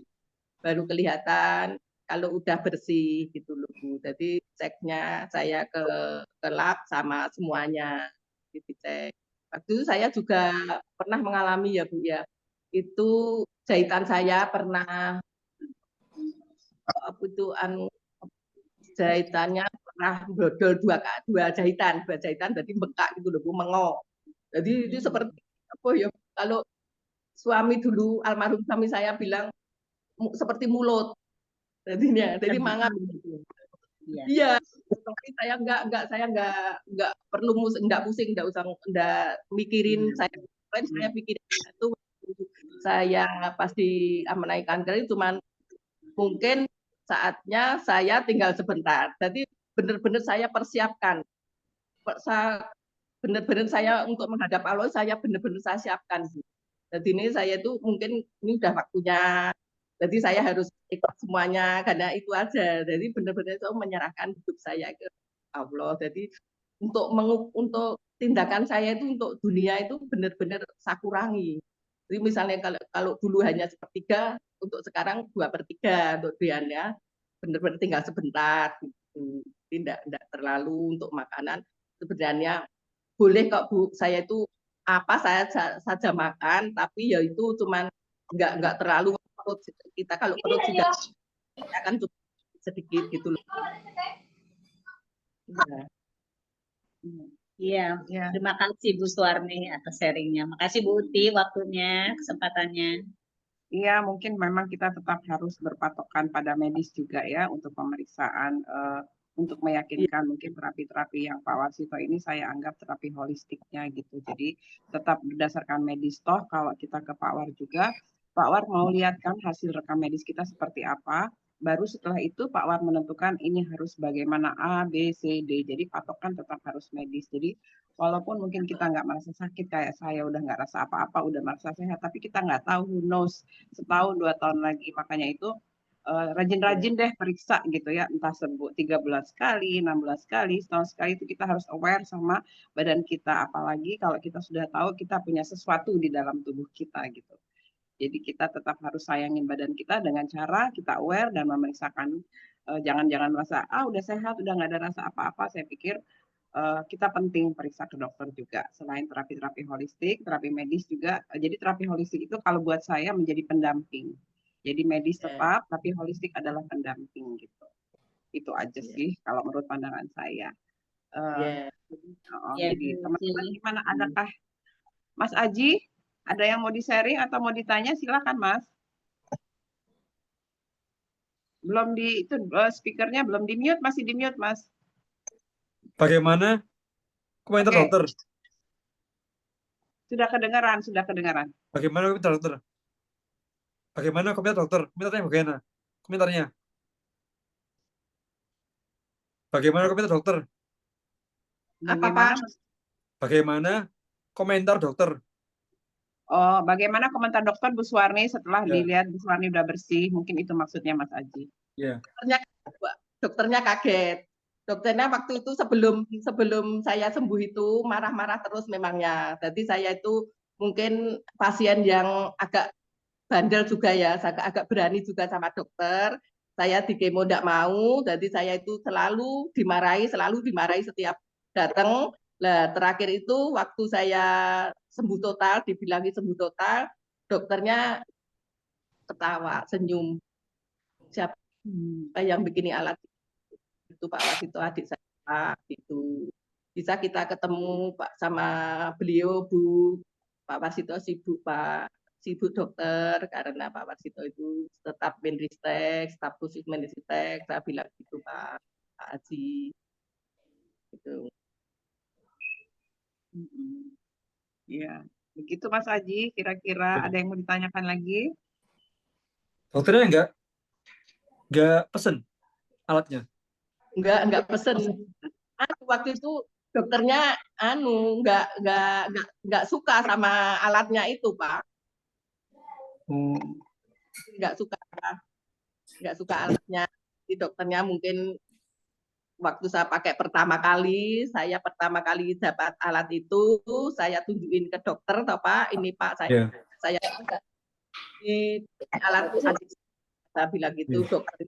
baru kelihatan kalau udah bersih gitu loh Bu. Jadi ceknya saya ke lab sama semuanya dicek. Waktu itu saya juga pernah mengalami ya Bu ya. Itu jahitan saya pernah jahitannya pernah brodol dua jahitan jadi bengkak gitu loh Bu, mengok. Jadi itu seperti apa ya, kalau suami dulu almarhum suami saya bilang seperti mulut. Jadi mangan. Iya, tapi saya enggak perlu enggak pusing, enggak usah mikirin saya pikirin itu saya pasti menaikkan kanker, cuman mungkin saatnya saya tinggal sebentar. Jadi benar-benar saya persiapkan. Benar-benar saya untuk menghadap Allah, saya benar-benar saya siapkan. Jadi ini saya itu mungkin ini udah waktunya. Jadi saya harus ikut semuanya karena itu aja. Jadi benar-benar itu menyerahkan hidup saya ke Allah. Jadi untuk tindakan saya itu untuk dunia itu benar-benar saya kurangi. Jadi misalnya kalau dulu hanya 1/3, untuk sekarang 2/3 untuk Diana, benar-benar tinggal sebentar. Tidak terlalu untuk makanan. Sebenarnya boleh kok Bu, saya itu apa saya saja makan, tapi ya itu cuman nggak terlalu perut kita, kalau perut juga akan cukup sedikit gitu loh. Iya, terima kasih Bu Suwarni atas sharingnya. Makasih Bu Uti waktunya, kesempatannya. Iya, mungkin memang kita tetap harus berpatokan pada medis juga ya untuk pemeriksaan, untuk Iya, meyakinkan mungkin terapi-terapi yang Pak Warsito ini saya anggap terapi holistiknya gitu. Jadi tetap berdasarkan medis, toh kalau kita ke Pak War juga, Pak War mau lihat kan hasil rekam medis kita seperti apa, baru setelah itu Pak War menentukan ini harus bagaimana A, B, C, D. Jadi patokan tetap harus medis. Jadi walaupun mungkin kita nggak merasa sakit kayak saya udah nggak rasa apa-apa, udah merasa sehat, tapi kita nggak tahu, who knows, setahun 2 tahun lagi. Makanya itu iya, rajin-rajin deh periksa gitu ya, entah sembuh 3 bulan sekali, 6 bulan sekali, setahun sekali, itu kita harus aware sama badan kita. Apalagi kalau kita sudah tahu kita punya sesuatu di dalam tubuh kita gitu. Jadi kita tetap harus sayangin badan kita dengan cara kita aware dan memeriksakan. Jangan-jangan merasa udah sehat, udah nggak ada rasa apa-apa. Saya pikir kita penting periksa ke dokter juga. Selain terapi-terapi holistik, terapi medis juga. Jadi terapi holistik itu kalau buat saya menjadi pendamping. Jadi medis iya, tetap, tapi holistik adalah pendamping gitu. Itu aja iya, sih kalau menurut pandangan saya. Eh, iya. Ya, jadi Bu teman-teman Sili. gimana? Adakah Mas Aji ada yang mau di-sharing atau mau ditanya? Silakan Mas. Belum di itu speakernya belum di mute, masih di mute Mas. Bagaimana komentar Oke, dokter? sudah kedengaran, sudah kedengaran. Bagaimana komentar dokter? Bagaimana komentar dokter? Komentarnya bagaimana? Komentarnya. Bagaimana komentar dokter? Apa Pak? Bagaimana Bagaimana komentar dokter? Bagaimana komentar dokter Bu Suwarni setelah Ya, dilihat Bu Suwarni udah bersih? Mungkin itu maksudnya Mas Aji. ya, Dokternya, dokternya kaget. Dokternya waktu itu sebelum sebelum saya sembuh itu marah-marah terus memangnya. Jadi saya itu mungkin pasien yang agak bandel juga ya, agak berani juga sama dokter. Saya di kemo tidak mau, jadi saya itu selalu dimarahi setiap datang. Nah, terakhir itu waktu saya sembuh total, dibilangi sembuh total, dokternya ketawa, senyum. Siapa yang bikin alat itu Pak Wasito adik saya itu. Bisa kita ketemu Pak sama beliau Bu Pak Wasito sibuk dokter karena Pak Wasito itu tetap Menristek, staf khusus Menristek, saya bilang gitu Pak Haji itu. Ya, begitu Mas Aji. Kira-kira ada yang mau ditanyakan lagi? dokternya nggak pesen alatnya. Enggak pesen. Waktu itu dokternya enggak suka sama alatnya itu Pak, Hmm, enggak suka nggak suka alatnya. Di dokternya mungkin waktu saya pakai saya pertama kali dapat alat itu, saya tunjukin ke dokter, toh Pak, ini Pak ya, saya di alat adik saya bilang gitu, ya. dokter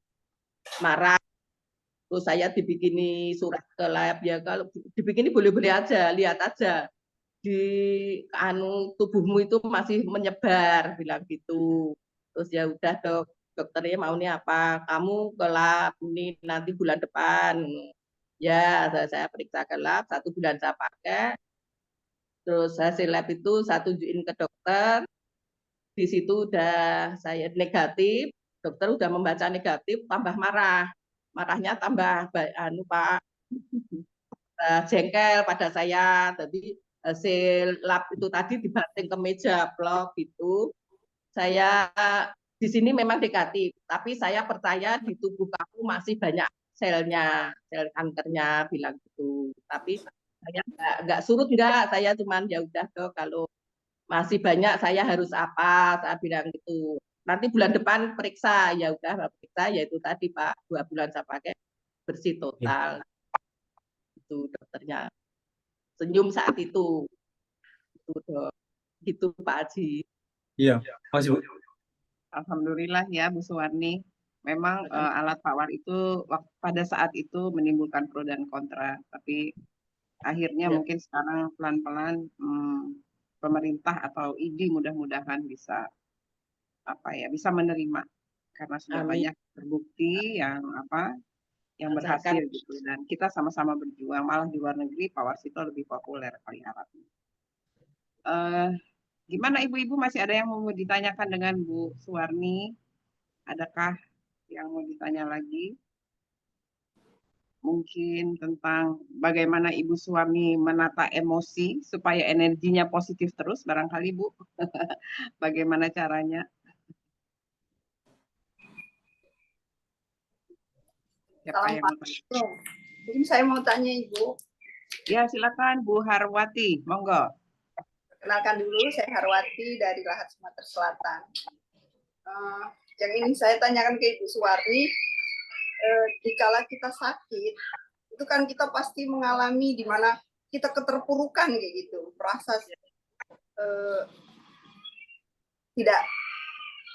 marah. Terus saya dibikini surat ke lab ya kalau dibikini boleh-boleh aja, lihat aja di tubuhmu itu masih menyebar bilang gitu. Terus ya udah dok, dokternya maunya apa? Kamu ke lab ini nanti bulan depan. Ya, saya periksa ke lab, 1 bulan saya pakai. Terus hasil lab itu saya tunjukin ke dokter. Di situ udah saya negatif, dokter udah membaca negatif, tambah marah. Marahnya tambah Pak jengkel pada saya. Jadi hasil lab itu tadi dibanting ke meja blok gitu. Saya di sini memang negatif, tapi saya percaya di tubuh kamu masih banyak selnya, sel kankernya bilang gitu. Tapi saya nggak surut enggak, saya cuman ya udah dok kalau masih banyak saya harus apa, saya bilang gitu. Nanti bulan depan periksa, ya udah periksa, yaitu tadi Pak 2 bulan saya pakai bersih Ya. total itu dokternya senyum saat itu gitu Pak Haji. Iya, masih Bu. Alhamdulillah ya Bu Suwarni. Memang alat Pak War itu pada saat itu menimbulkan pro dan kontra. Tapi akhirnya Ya, mungkin sekarang pelan-pelan pemerintah atau ID mudah-mudahan bisa bisa menerima karena sudah amin. banyak terbukti yang Lancarkan. berhasil gitu, dan kita sama-sama berjuang, malah di luar negeri Pak Warsito lebih populer kali alatnya. Gimana ibu-ibu, masih ada yang mau ditanyakan dengan Bu Suwarni? Adakah yang mau ditanya lagi? Mungkin tentang bagaimana Ibu Suwarni menata emosi supaya energinya positif terus, barangkali Bu. Bagaimana caranya? Siapa yang mau tanya? Mungkin saya mau tanya Ibu. Ya, silakan Bu Harwati, monggo. Kenalkan dulu, saya Harwati dari Lahat, Sumatera Selatan. Yang ingin saya tanyakan ke Ibu Suwarni, dikala kita sakit, itu kan kita pasti mengalami di mana kita keterpurukan kayak gitu, merasa tidak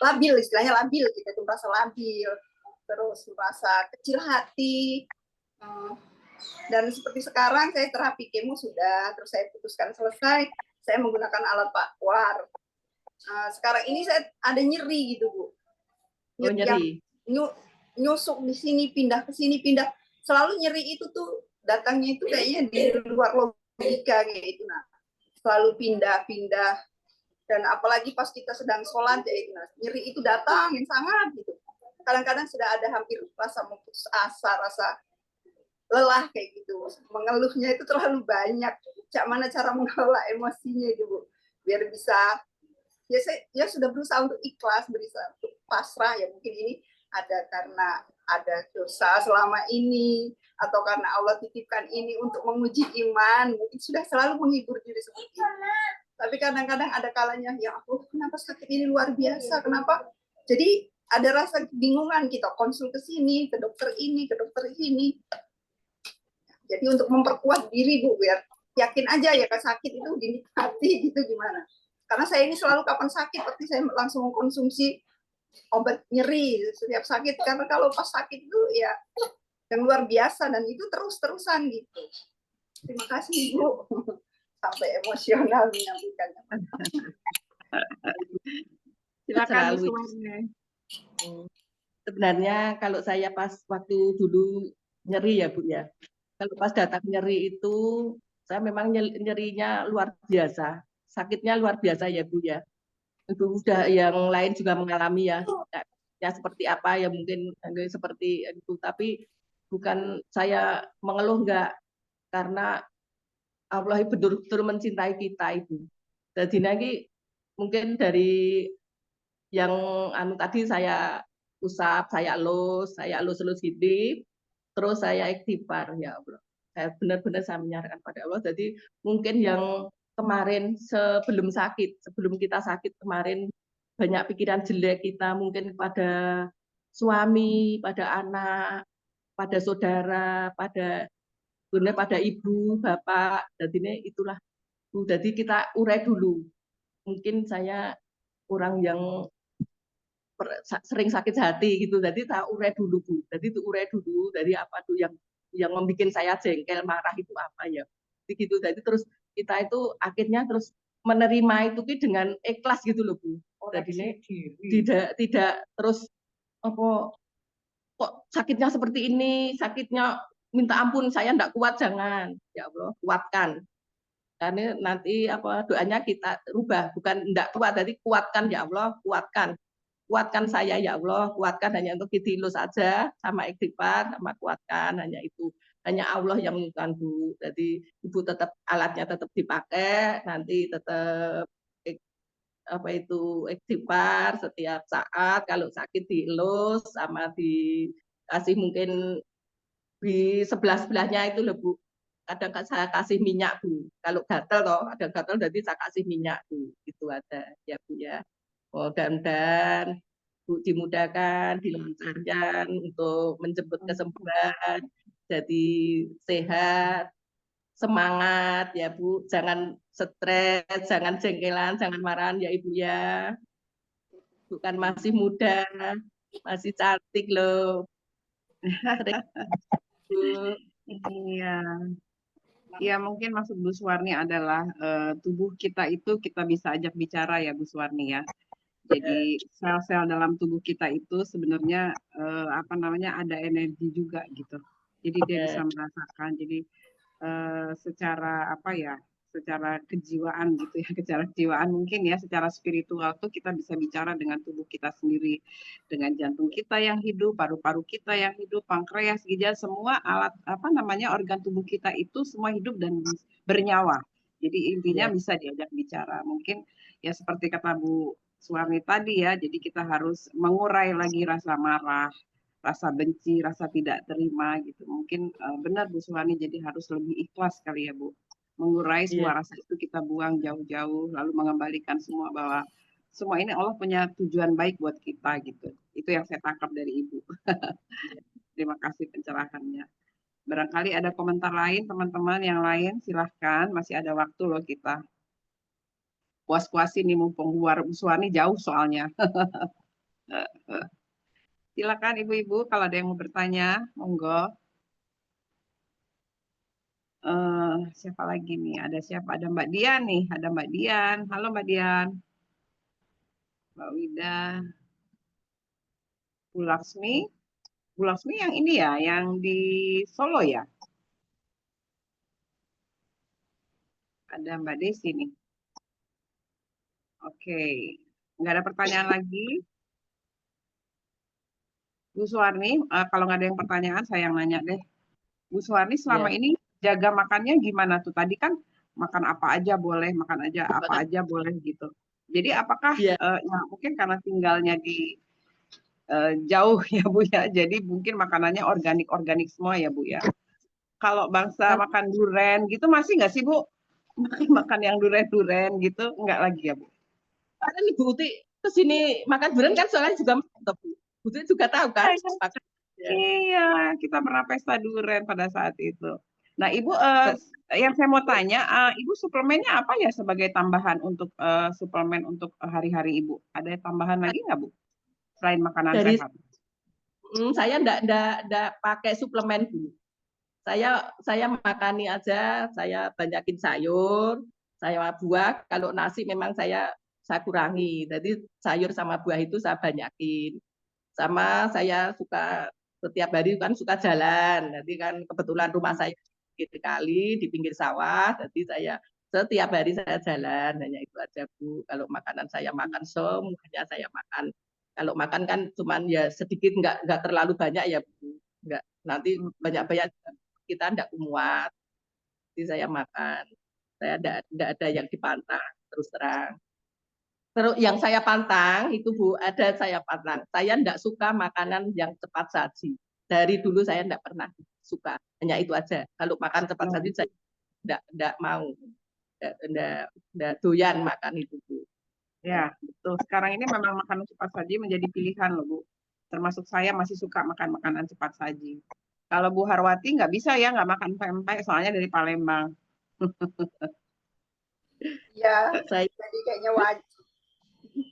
labil, istilahnya labil, kita itu merasa labil, terus merasa kecil hati. Dan seperti sekarang saya terapi kemo sudah, terus saya putuskan selesai, saya menggunakan alat pakwar. Sekarang ini saya ada nyeri gitu Bu. Nyeri. Nyusuk di sini, pindah ke sini, pindah. Selalu nyeri itu tuh datangnya itu kayaknya di luar logika kayak itu. Nah, selalu pindah-pindah. Dan apalagi pas kita sedang sholat ya itu, nah, nyeri itu datang yang sangat gitu. Kadang-kadang sudah ada hampir rasa putus asa, rasa lelah kayak gitu. Mengeluhnya itu terlalu banyak. Mana cara mengelola emosinya itu Bu, biar bisa ya sudah berusaha untuk ikhlas, berusaha untuk pasrah. Ya mungkin ini ada karena ada dosa selama ini, atau karena Allah titipkan ini untuk menguji iman, mungkin sudah selalu menghibur diri seperti itu. Tapi kadang-kadang ada kalanya, ya aku kenapa sakit ini luar biasa, kenapa? Jadi ada rasa kebingungan, kita konsul ke sini, ke dokter ini, ke dokter ini. Jadi untuk memperkuat diri Bu, biar yakin aja ya kan sakit itu dinikmati gitu gimana. Karena saya ini selalu kapan sakit, pasti saya langsung mengkonsumsi obat nyeri setiap sakit. Karena kalau pas sakit itu ya yang luar biasa, dan itu terus-terusan gitu. Terima kasih Ibu. Sampai emosional menyampaikannya. Silakan Bu Suwarni. Sebenarnya kalau saya pas waktu dulu nyeri ya Bu ya. Kalau pas datang nyeri itu, saya memang nyerinya luar biasa. Sakitnya luar biasa ya Bu ya. Itu udah yang lain juga mengalami ya. Ya seperti apa ya mungkin seperti itu. Tapi bukan saya mengeluh enggak. Karena Allah betul-betul mencintai kita itu. Jadi lagi mungkin dari yang tadi saya usap, saya elus hidup, terus saya ikhtifar ya Allah. Saya benar-benar saya menyarankan pada Allah. Jadi mungkin yang kemarin sebelum kita sakit kemarin banyak pikiran jelek kita mungkin pada suami, pada anak, pada saudara, pada ibu, bapak. Jadi itulah. Jadi kita urai dulu. Mungkin saya orang yang sering sakit hati gitu, jadi tak urai dulu Bu. Jadi itu urai dulu dari apa tuh yang membuat saya jengkel marah itu apa ya. Jadi gitu. Jadi terus kita itu akhirnya terus menerima itu dengan ikhlas gitu loh Bu. Jadi tidak terus apa kok sakitnya seperti ini, sakitnya minta ampun saya enggak kuat, jangan. Ya Allah, kuatkan. Karena nanti apa doanya kita rubah, bukan enggak kuat, jadi kuatkan ya Allah, kuatkan saya ya Allah, kuatkan hanya untuk ditilus saja sama ikhtifar, sama kuatkan hanya itu. Hanya Allah yang menentukan Bu. Jadi Ibu tetap alatnya tetap dipakai, nanti tetap apa itu ikhtifar setiap saat, kalau sakit dielus sama dikasih mungkin di sebelah-sebelahnya itu loh Bu. Kadang saya kasih minyak Bu. Kalau gatal toh, ada gatal jadi saya kasih minyak Bu. Itu ada ya Bu ya. Dan Bu dimudahkan, dilancarkan untuk menjemput kesembuhan, jadi sehat, semangat ya Bu. Jangan stres, jangan jengkelan, jangan marahan ya Ibu ya. Bukan masih muda, masih cantik loh. Iya. Ya, mungkin maksud Bu Suwarni adalah tubuh kita itu kita bisa ajak bicara ya Bu Suwarni ya. Jadi sel-sel dalam tubuh kita itu sebenarnya apa namanya ada energi juga gitu. Jadi dia bisa merasakan. Jadi secara apa ya, secara kejiwaan gitu ya, secara kejiwaan mungkin ya, secara spiritual tuh kita bisa bicara dengan tubuh kita sendiri, dengan jantung kita yang hidup, paru-paru kita yang hidup, pankreas, ginjal, semua alat apa namanya organ tubuh kita itu semua hidup dan bernyawa. Jadi intinya Iya. bisa diajak bicara. Mungkin ya seperti kata Bu Suwarni tadi ya, jadi kita harus mengurai lagi rasa marah, rasa benci, rasa tidak terima gitu. Mungkin benar Bu Suwarni, jadi harus lebih ikhlas kali ya Bu. Mengurai Iya. semua rasa itu kita buang jauh-jauh, lalu mengembalikan semua bahwa semua ini Allah punya tujuan baik buat kita gitu. Itu yang saya tangkap dari Ibu. Terima kasih pencerahannya. Barangkali ada komentar lain teman-teman yang lain, silahkan, masih ada waktu loh kita. Puas-puasin nih mumpung Bu Suwarni jauh soalnya. Silakan ibu-ibu kalau ada yang mau bertanya, monggo. Siapa lagi nih? Ada siapa? Ada Mbak Dian nih. Ada Mbak Dian. Halo Mbak Dian. Mbak Wida. Bu Laksmi. Bu Laksmi yang ini ya, yang di Solo ya? Ada Mbak Desi nih. Oke. Nggak ada pertanyaan lagi. Bu Suwarni, kalau nggak ada yang pertanyaan, saya yang nanya deh. Bu Suwarni selama ini jaga makannya gimana tuh? Tadi kan makan apa aja boleh, makan aja apa aja boleh gitu. Jadi apakah Iya. ya mungkin karena tinggalnya di jauh ya Bu ya, jadi mungkin makanannya organik-organik semua ya Bu ya. Kalau bangsa makan duren gitu masih nggak sih Bu? Makan yang duren-duren gitu nggak lagi ya Bu? Karena Ibu Uti kesini makan durian kan soalnya juga mantap, Bu. Bu Uti juga tahu kan? Makan. Ya. Iya, kita pernah pesta duren pada saat itu. Nah, Ibu, yang saya mau tanya, Ibu suplemennya apa ya sebagai tambahan untuk suplemen untuk hari-hari Ibu? Ada tambahan lagi nggak Bu? Selain makanan Dari sehat? saya enggak pakai suplemen, Bu. Saya makani aja, saya banyakin sayur, saya buah. Kalau nasi memang saya kurangi. Jadi sayur sama buah itu saya banyakin. Sama saya suka setiap hari kan suka jalan. Jadi kan kebetulan rumah saya pinggir kali di pinggir sawah. Jadi saya setiap hari saya jalan. Hanya itu aja Bu. Kalau makanan saya makan semuanya saya makan. Kalau makan kan cuman ya sedikit, nggak terlalu banyak ya Bu. Nggak, nanti banyak-banyak kita enggak muat. Jadi saya makan. Saya enggak ada yang dipantang terus terang. Terus yang saya pantang itu Bu, ada saya pantang. Saya enggak suka makanan yang cepat saji. Dari dulu saya enggak pernah suka. Hanya itu aja. Kalau makan cepat saji saya enggak mau. Enggak doyan makan itu Bu. Ya, betul. Sekarang ini memang makanan cepat saji menjadi pilihan loh Bu. Termasuk saya masih suka makan makanan cepat saji. Kalau Bu Harwati nggak bisa ya nggak makan pempek, soalnya dari Palembang. Ya, Saya jadi kayaknya wajib.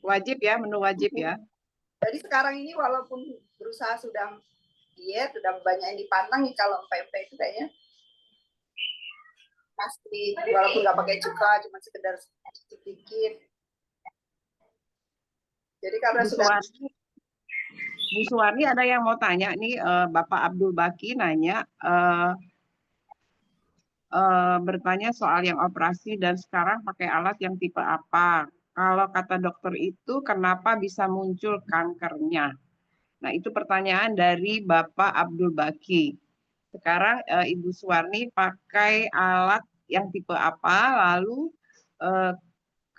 Wajib ya, menu wajib ya. Jadi sekarang ini walaupun berusaha sudah diet, sudah banyak yang dipantang, kalau pempek itu kayaknya pasti walaupun nggak pakai cuka, cuma sekedar sedikit. Jadi karena sudah Bu Suwarni ada yang mau tanya nih, Bapak Abdul Baki nanya, bertanya soal yang operasi dan sekarang pakai alat yang tipe apa. Kalau kata dokter itu kenapa bisa muncul kankernya? Nah itu pertanyaan dari Bapak Abdul Baki. Sekarang Ibu Suwarni pakai alat yang tipe apa, lalu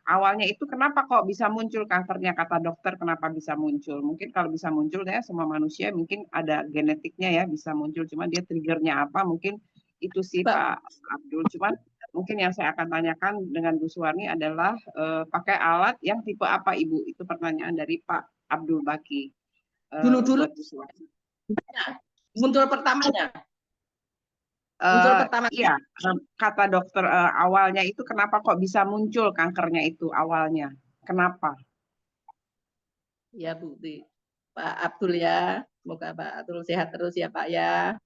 awalnya itu kenapa kok bisa muncul kankernya, kata dokter kenapa bisa muncul. Mungkin kalau bisa muncul ya semua manusia mungkin ada genetiknya ya bisa muncul, cuman dia triggernya apa mungkin itu sih Pak Abdul. Cuman mungkin yang saya akan tanyakan dengan Bu Suwarni adalah pakai alat yang tipe apa Ibu? Itu pertanyaan dari Pak Abdul Baki. dulu muncul pertamanya. Iya, kata dokter awalnya itu kenapa kok bisa muncul kankernya itu awalnya? Kenapa? Ya Bu, Pak Abdul ya. Semoga Pak Abdul sehat terus ya Pak ya.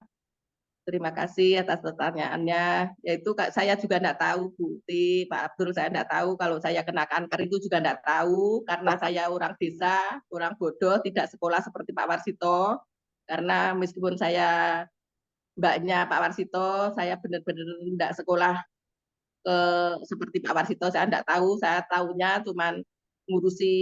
Terima kasih atas pertanyaannya. Yaitu saya juga enggak tahu Bu, Pak Abdul, saya enggak tahu kalau saya kena kanker itu juga enggak tahu karena saya orang desa, orang bodoh, tidak sekolah seperti Pak Warsito. Karena meskipun saya mbaknya Pak Warsito, saya benar-benar enggak sekolah ke seperti Pak Warsito, saya enggak tahu, saya tahunya cuman ngurusi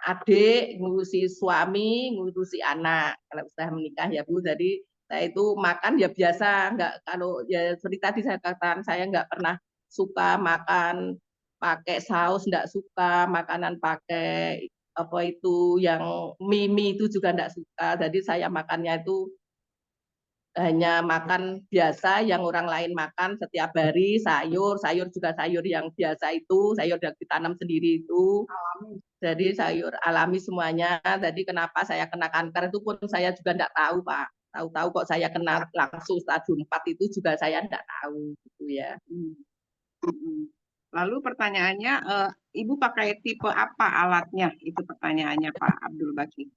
adik, ngurusi suami, ngurusi anak kalau sudah menikah ya Bu. Jadi saya itu makan ya biasa, enggak, kalau ya seperti tadi saya katakan, saya enggak pernah suka makan pakai saus, enggak suka makanan pakai apa itu yang mie itu juga enggak suka. Jadi saya makannya itu hanya makan biasa yang orang lain makan setiap hari, sayur juga sayur yang biasa itu, sayur yang ditanam sendiri itu. Jadi sayur alami semuanya. Jadi kenapa saya kena kanker itu pun saya juga enggak tahu, Pak. Tahu-tahu kok saya kena langsung stadium 4 itu juga saya enggak tahu gitu ya. Lalu pertanyaannya, Ibu pakai tipe apa alatnya? Itu pertanyaannya Pak Abdul Baki.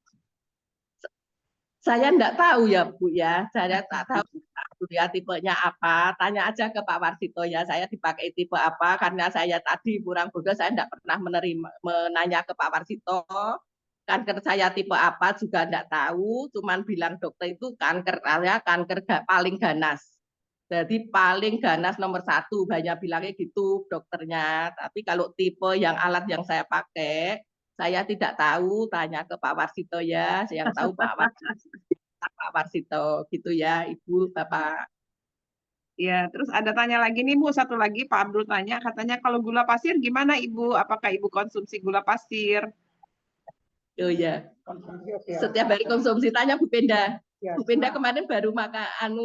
Saya enggak tahu ya Bu ya, saya tak tahu ya tipenya apa. Tanya aja ke Pak Warsito ya, saya dipakai tipe apa, karena saya tadi kurang bodoh, saya enggak pernah menanya ke Pak Warsito. Kanker saya tipe apa juga enggak tahu, cuman bilang dokter itu kanker paling ganas. Jadi paling ganas nomor 1, banyak bilangnya gitu dokternya. Tapi kalau tipe yang alat yang saya pakai, saya tidak tahu, tanya ke Pak Warsito ya, yang tahu Pak Warsito gitu ya, Ibu, Bapak. Ya, terus ada tanya lagi nih Bu, satu lagi Pak Abdul tanya, katanya kalau gula pasir gimana Ibu? Apakah Ibu konsumsi gula pasir? Oh ya, setiap hari konsumsi, tanya Bu Penda. Bu Penda kemarin baru makan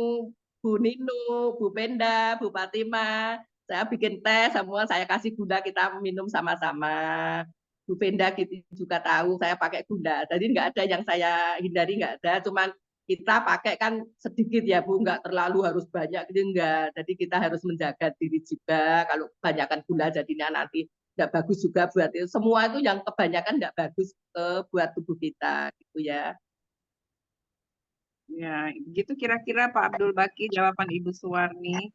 Bu Nino, Bu Penda, Bu Fatima. Saya bikin teh semua, saya kasih gula, kita minum sama-sama. Bu Penda gitu juga tahu saya pakai gula. Jadi nggak ada yang saya hindari, nggak ada. Cuman kita pakai kan sedikit ya Bu, nggak terlalu harus banyak gitu enggak. Jadi kita harus menjaga diri juga. Kalau kebanyakan gula jadinya nanti nggak bagus juga buat itu. Semua itu yang kebanyakan nggak bagus buat tubuh kita gitu ya. Ya, gitu kira-kira Pak Abdul Baki jawaban Ibu Suwarni.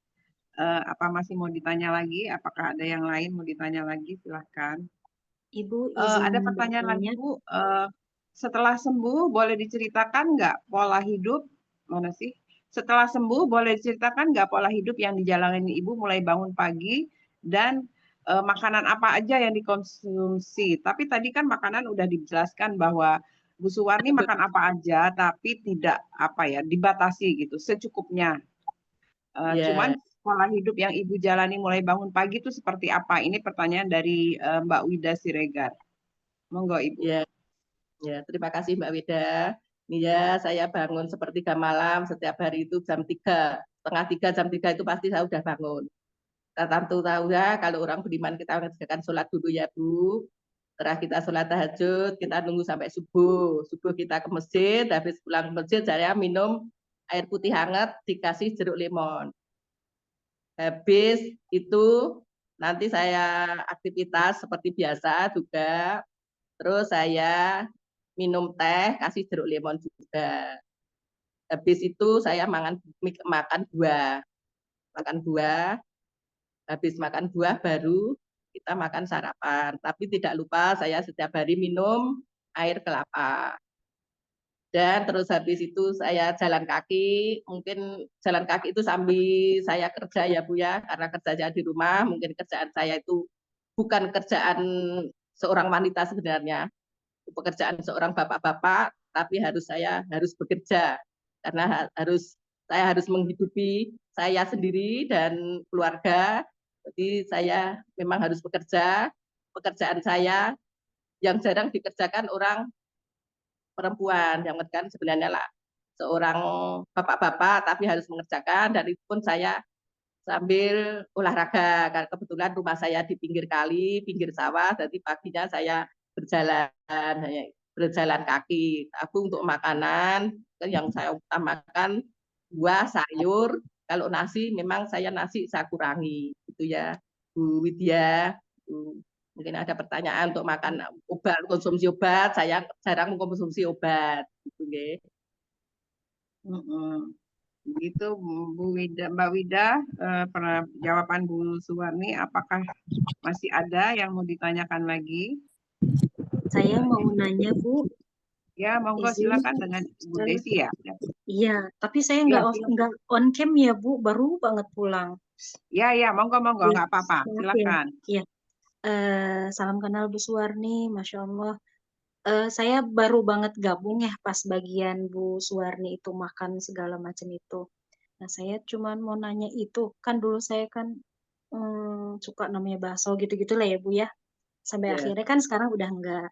Apa masih mau ditanya lagi? Apakah ada yang lain mau ditanya lagi? Silahkan. Ibu Ada pertanyaan lagi Bu. Setelah sembuh boleh diceritakan nggak pola hidup? Mana sih? Setelah sembuh boleh diceritakan nggak pola hidup yang dijalani Ibu mulai bangun pagi dan makanan apa aja yang dikonsumsi? Tapi tadi kan makanan udah dijelaskan bahwa Bu Suwarni makan apa aja, tapi tidak apa ya dibatasi gitu, secukupnya. Cuman pola hidup yang Ibu jalani mulai bangun pagi itu seperti apa? Ini pertanyaan dari Mbak Wida Siregar. Monggo Ibu. Ya, terima kasih Mbak Wida. Nih ya, saya bangun sepertiga malam setiap hari itu jam 3, setengah 3, jam 3 itu pasti saya udah bangun. Kita tentu tahu ya, kalau orang beriman kita mengerjakan sholat dulu ya Bu. Setelah kita sholat tahajud, kita nunggu sampai subuh. Subuh kita ke masjid, habis pulang ke masjid saya minum air putih hangat dikasih jeruk limon. Habis itu nanti saya aktivitas seperti biasa juga. Terus saya minum teh, kasih jeruk limon juga. Habis itu saya makan buah. Makan buah, habis makan buah baru kita makan sarapan. Tapi tidak lupa saya setiap hari minum air kelapa. Dan terus habis itu saya jalan kaki, mungkin jalan kaki itu sambil saya kerja ya Bu ya, karena kerjanya di rumah, mungkin kerjaan saya itu bukan kerjaan seorang wanita sebenarnya, pekerjaan seorang bapak-bapak, tapi saya harus bekerja karena saya harus menghidupi saya sendiri dan keluarga. Jadi saya memang harus bekerja. Pekerjaan saya yang jarang dikerjakan orang perempuan, yang kan sebenarnya lah seorang bapak-bapak tapi harus mengerjakan, dan itu pun saya sambil olahraga karena kebetulan rumah saya di pinggir kali, pinggir sawah, jadi paginya saya berjalan kaki. Aku untuk makanan yang saya utamakan buah, sayur. Kalau nasi memang nasi saya kurangi gitu ya Bu Widya. Mungkin ada pertanyaan untuk makan obat, konsumsi obat, saya jarang mengkonsumsi obat gitu nggih. Begitu Bu Wida, Mbak Wida, jawaban Bu Suwarni. Apakah masih ada yang mau ditanyakan lagi? Saya mau nanya Bu, Ya, monggo Izin. silakan dengan Bu Desi ya. Iya, tapi saya Ya, nggak on cam ya Bu, baru banget pulang. ya, monggo, Ya, nggak apa-apa. maaf ya. Silakan. Iya. Salam kenal Bu Suwarni, Masya Allah. Saya baru banget gabung ya pas bagian Bu Suwarni itu makan segala macam itu. Nah, saya cuman mau nanya itu, kan dulu saya kan suka namanya bakso gitu-gitu lah ya Bu ya. Sampai Ya. akhirnya kan sekarang udah enggak.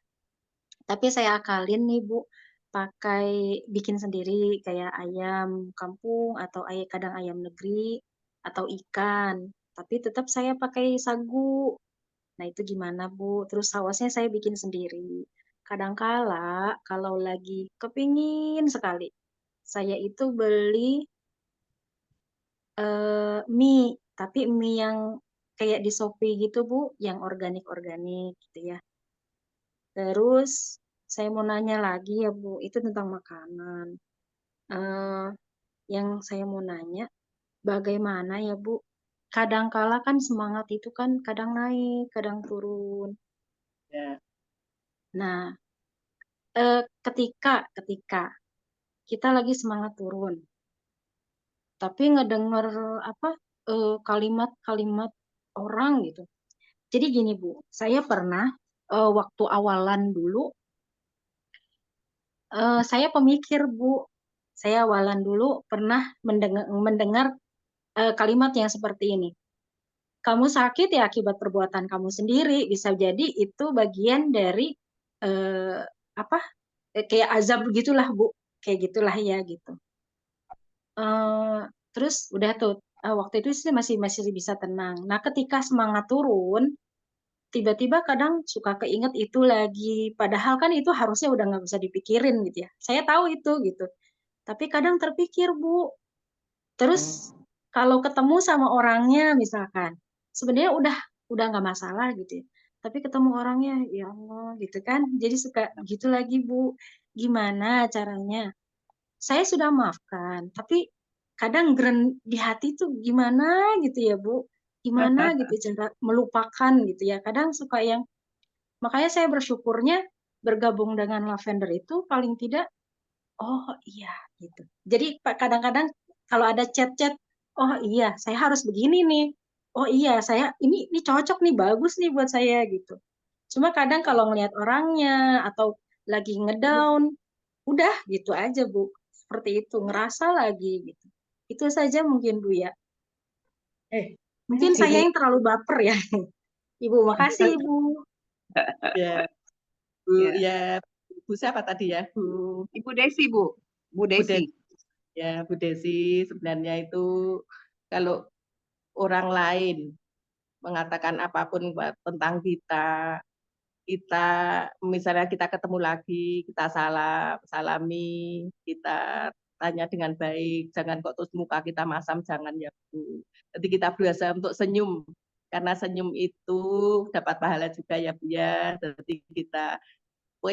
Tapi saya akalin nih Bu, pakai bikin sendiri kayak ayam kampung atau kadang ayam negeri atau ikan. Tapi tetap saya pakai sagu. Nah, itu gimana, Bu? Terus sausnya saya bikin sendiri. Kadangkala kalau lagi kepingin sekali, saya itu beli mie, tapi mie yang kayak di Shopee gitu, Bu, yang organik-organik gitu ya. Terus saya mau nanya lagi ya, Bu, itu tentang makanan. Eh, yang saya mau nanya, bagaimana ya, Bu? Kadangkala kan semangat itu kan kadang naik, kadang turun. Ya. Nah, ketika kita lagi semangat turun, tapi ngedenger apa kalimat-kalimat orang gitu. Jadi gini Bu, saya pernah waktu awalan dulu, saya pemikir Bu, saya awalan dulu pernah mendengar kalimat yang seperti ini. Kamu sakit ya akibat perbuatan kamu sendiri, bisa jadi itu bagian dari apa kayak azab gitulah Bu, kayak gitulah ya gitu. Terus udah tuh waktu itu sih masih bisa tenang. Nah, ketika semangat turun, tiba-tiba kadang suka keinget itu lagi. Padahal kan itu harusnya udah nggak bisa dipikirin gitu ya. Saya tahu itu gitu. Tapi kadang terpikir Bu. Terus kalau ketemu sama orangnya misalkan, sebenarnya udah nggak masalah gitu ya. Tapi ketemu orangnya, ya Allah gitu kan. Jadi suka gitu lagi Bu. Gimana caranya? Saya sudah maafkan, tapi kadang di hati tuh gimana gitu ya Bu, gimana gitu cara melupakan gitu ya. Kadang suka yang, makanya saya bersyukurnya bergabung dengan Lavender itu paling tidak, oh iya gitu. Jadi kadang-kadang kalau ada chat-chat, oh iya saya harus begini nih, oh iya saya ini cocok nih, bagus nih buat saya gitu. Cuma kadang kalau ngelihat orangnya atau lagi ngedown, udah gitu aja Bu. Seperti itu, ngerasa lagi gitu. Itu saja mungkin Bu ya. Mungkin saya Gini, yang terlalu baper ya. Ibu, makasih Ibu. ya, Bu, Ya. ya, Bu siapa tadi ya? Bu Ibu Desi, Bu. Bu Desi. Ya, Bu Desi, sebenarnya itu kalau orang lain mengatakan apapun tentang kita, misalnya kita ketemu lagi, kita salami, kita tanya dengan baik, jangan kok terus muka kita masam, jangan ya Bu. Jadi kita berusaha untuk senyum, karena senyum itu dapat pahala juga ya Bu ya. Jadi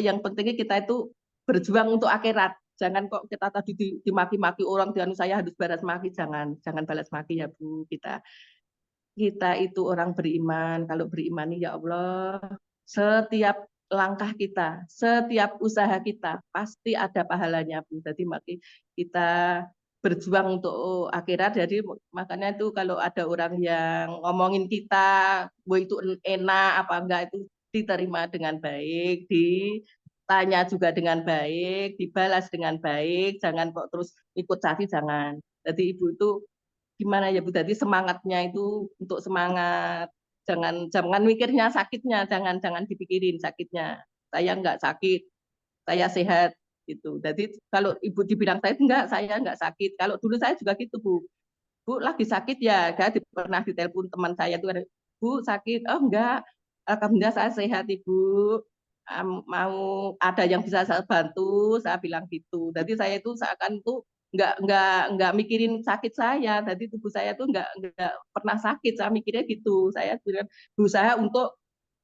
yang pentingnya kita itu berjuang untuk akhirat. Jangan kok kita tadi dimaki-maki orang, dengan saya harus balas maki, jangan balas maki ya Bu. Kita itu orang beriman. Kalau beriman ya Allah, setiap langkah kita, setiap usaha kita pasti ada pahalanya Bu. Jadi kita berjuang untuk akhirat. Jadi makanya itu kalau ada orang yang ngomongin kita, bu itu enak apa enggak, itu diterima dengan baik, ditanya juga dengan baik, dibalas dengan baik. Jangan kok terus ikut caci, jangan. Jadi Ibu itu gimana ya Bu, tadi semangatnya itu untuk semangat, jangan mikirnya sakitnya, jangan dipikirin sakitnya. Saya enggak sakit, saya sehat gitu. Jadi kalau Ibu dibilang saya enggak, sakit. Kalau dulu saya juga gitu Bu lagi sakit ya, pernah ditelepon teman saya tuh, Bu sakit, oh enggak, alhamdulillah saya sehat Ibu. Mau ada yang bisa saya bantu, saya bilang gitu. Jadi saya itu seakan tuh nggak mikirin sakit saya. Jadi tubuh saya tuh nggak pernah sakit. Saya mikirnya gitu. Saya berusaha untuk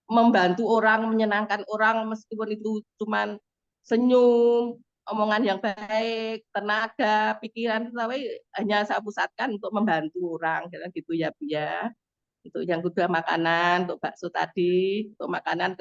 membantu orang, menyenangkan orang, meskipun itu cuman senyum, omongan yang baik, tenaga, pikiran, tapi hanya saya pusatkan untuk membantu orang, gitu ya Bu ya. Untuk yang kedua makanan, untuk bakso tadi, untuk makanan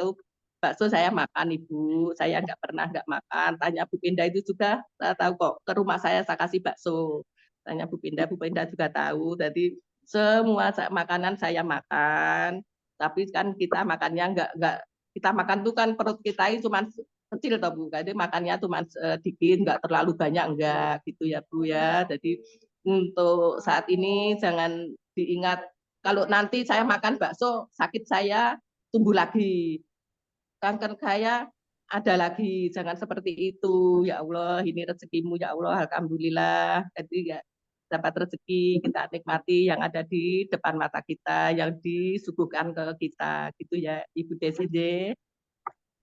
bakso saya makan Ibu, saya nggak pernah nggak makan. Tanya Bu Pinda itu juga saya tahu kok, ke rumah saya kasih bakso. Tanya Bu Pinda juga tahu. Jadi semua makanan saya makan, tapi kan kita makannya nggak kita makan tuh kan perut kita itu cuma kecil toh Bu, jadi makannya cuma sedikit, nggak terlalu banyak enggak gitu ya Bu ya. Jadi untuk saat ini jangan diingat kalau nanti saya makan bakso sakit saya tumbuh lagi, kanker saya ada lagi, jangan seperti itu. Ya Allah, ini rezekimu ya Allah, alhamdulillah. Jadi ya dapat rezeki, kita nikmati yang ada di depan mata kita, yang disuguhkan ke kita, gitu ya Ibu Desi.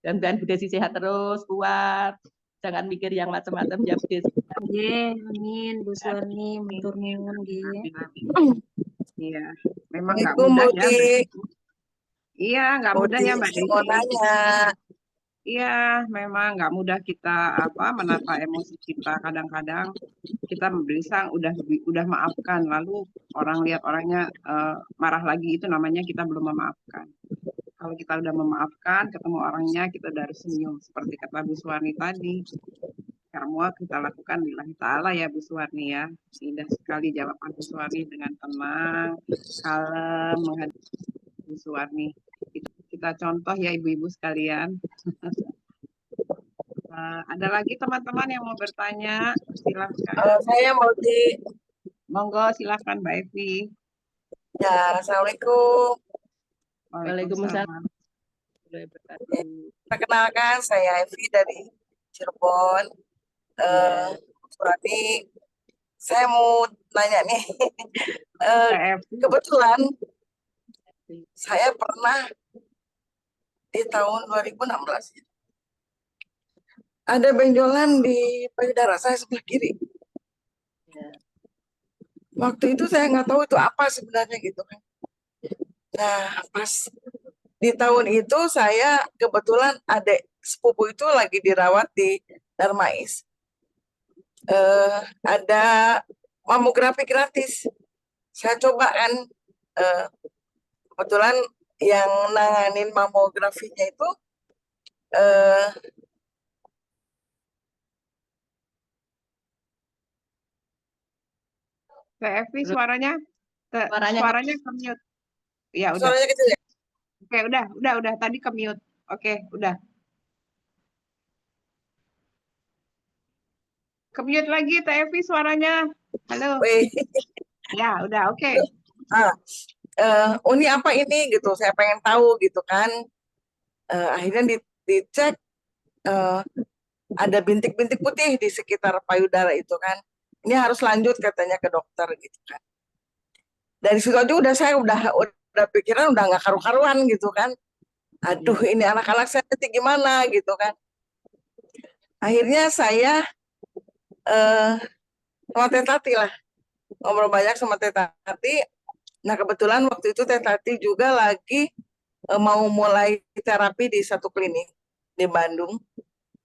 Dan Bu Desi sehat terus, kuat, jangan mikir yang macam-macam ya Bu Desi. Nggih, amin Bu Suwarni, matur nuwun nggih. Iya, memang nggak Assalamualaikum mudah Bu ya. Di. Iya, nggak Bu mudah Di, ya Mbak saya mau Desi. nanya. Iya, memang nggak mudah kita menata emosi kita. Kadang-kadang kita bisa udah maafkan, lalu orang lihat orangnya marah lagi, itu namanya kita belum memaafkan. Kalau kita udah memaafkan, ketemu orangnya, kita udah harus senyum. Seperti kata Bu Suwarni tadi, semua kita lakukan lillahi ta'ala ya Bu Suwarni ya. Indah sekali jawaban Bu Suwarni dengan tenang, kalem, menghadapi Bu Suwarni. Kita contoh ya ibu-ibu sekalian. Ada lagi teman-teman yang mau bertanya? Silahkan. Saya mau di. Monggo silahkan Mbak Evi. Ya, Assalamualaikum. Waalaikumsalam. Perkenalkan, saya Evi dari Cirebon. Berarti saya mau nanya nih. Mbak Evi. Kebetulan saya pernah di tahun 2016 ada benjolan di payudara saya sebelah kiri. Waktu itu saya nggak tahu itu apa sebenarnya gitu kan. Nah, pas di tahun itu saya kebetulan adik sepupu itu lagi dirawat di Darmais. Ada mamografi gratis. Saya coba kan, kebetulan yang nanganin mamografinya itu Mbak Evi suaranya ke mute. Ya udah. suaranya kecil ya? Oke, udah tadi ke mute. Oke, udah. Ke mute lagi Teh Evi suaranya. Halo. Wih. Ya, udah oke. Ini apa ini gitu, saya pengen tahu gitu kan. Akhirnya dicek, ada bintik-bintik putih di sekitar payudara itu kan. Ini harus lanjut katanya ke dokter gitu kan. Dari situ aja saya udah pikiran udah nggak karu-karuan gitu kan. Aduh, ini anak-anak saya nanti gimana gitu kan. Akhirnya saya sama Teh Tati lah, ngobrol banyak sama Teh Tati. Nah kebetulan waktu itu Teh Tati juga lagi mau mulai terapi di satu klinik di Bandung.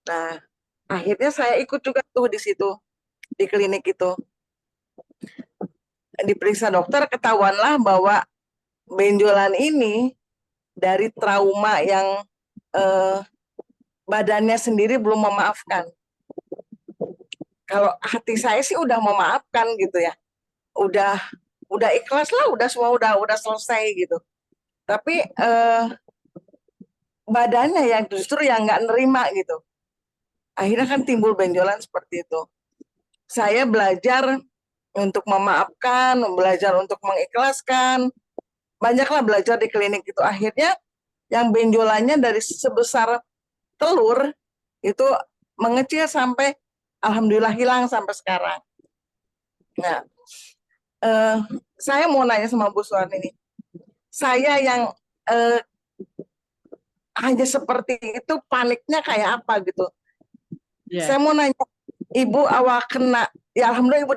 Nah akhirnya saya ikut juga tuh di situ, di klinik itu. Diperiksa dokter, ketahuanlah bahwa benjolan ini dari trauma yang badannya sendiri belum memaafkan. Kalau hati saya sih udah memaafkan gitu ya, udah ikhlas lah, udah semua udah selesai gitu. Tapi badannya yang justru yang nggak nerima gitu. Akhirnya kan timbul benjolan seperti itu. Saya belajar untuk memaafkan, belajar untuk mengikhlaskan, banyaklah belajar di klinik itu. Akhirnya yang benjolannya dari sebesar telur itu mengecil sampai alhamdulillah hilang sampai sekarang. Nah, saya mau nanya sama Bu Suwarni ini, saya yang hanya seperti itu paniknya kayak apa gitu? Saya mau nanya, Ibu awal kena, ya alhamdulillah Ibu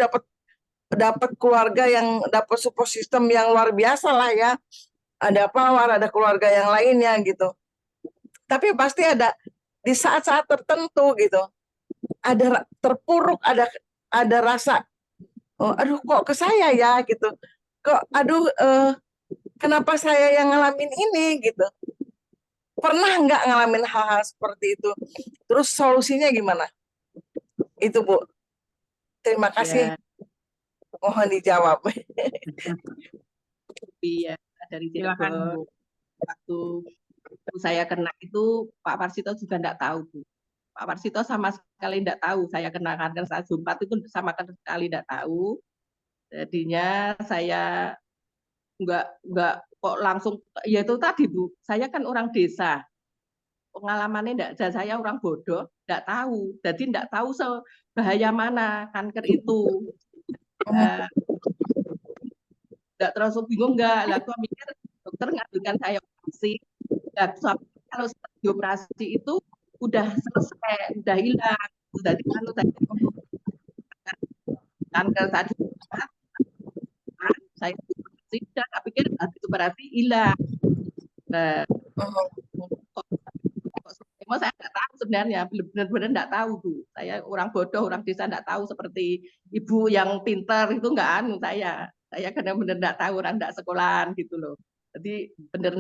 dapat keluarga yang dapat support system yang luar biasa lah ya. Ada power, ada keluarga yang lainnya gitu. Tapi pasti ada di saat-saat tertentu gitu, ada terpuruk, ada rasa, oh, aduh kok ke saya ya gitu, kok aduh kenapa saya yang ngalamin ini gitu. Pernah nggak ngalamin hal-hal seperti itu? Terus solusinya gimana? Itu Bu. Terima kasih. Ya, Mohon dijawab. iya dari Silakan Cirebon. Bu. Waktu saya kena itu Pak Warsito juga enggak tahu, Bu. Pak Warsito sama sekali enggak tahu saya kena kanker stadium 4 itu sama sekali enggak tahu. Jadinya saya enggak kok langsung, ya itu tadi Bu, saya kan orang desa. Pengalamannya enggak, dan saya orang bodoh, enggak tahu. Jadi enggak tahu sebahaya mana kanker itu. Enggak terlalu bingung enggak. Lah aku mikir dokter ngajukan saya operasi. Nah, kalau setelah dioperasi itu udah selesai, udah hilang. Jadi anu tadi kanker tadi saya operasi, udah tak pikir habis operasi hilang. Nah, semua saya nggak tahu sebenarnya, benar-benar nggak tahu Bu. Saya orang bodoh, orang desa nggak tahu seperti ibu yang pintar itu nggak anu saya. Saya benar-benar nggak tahu, orang nggak sekolahan gitu loh. Jadi benar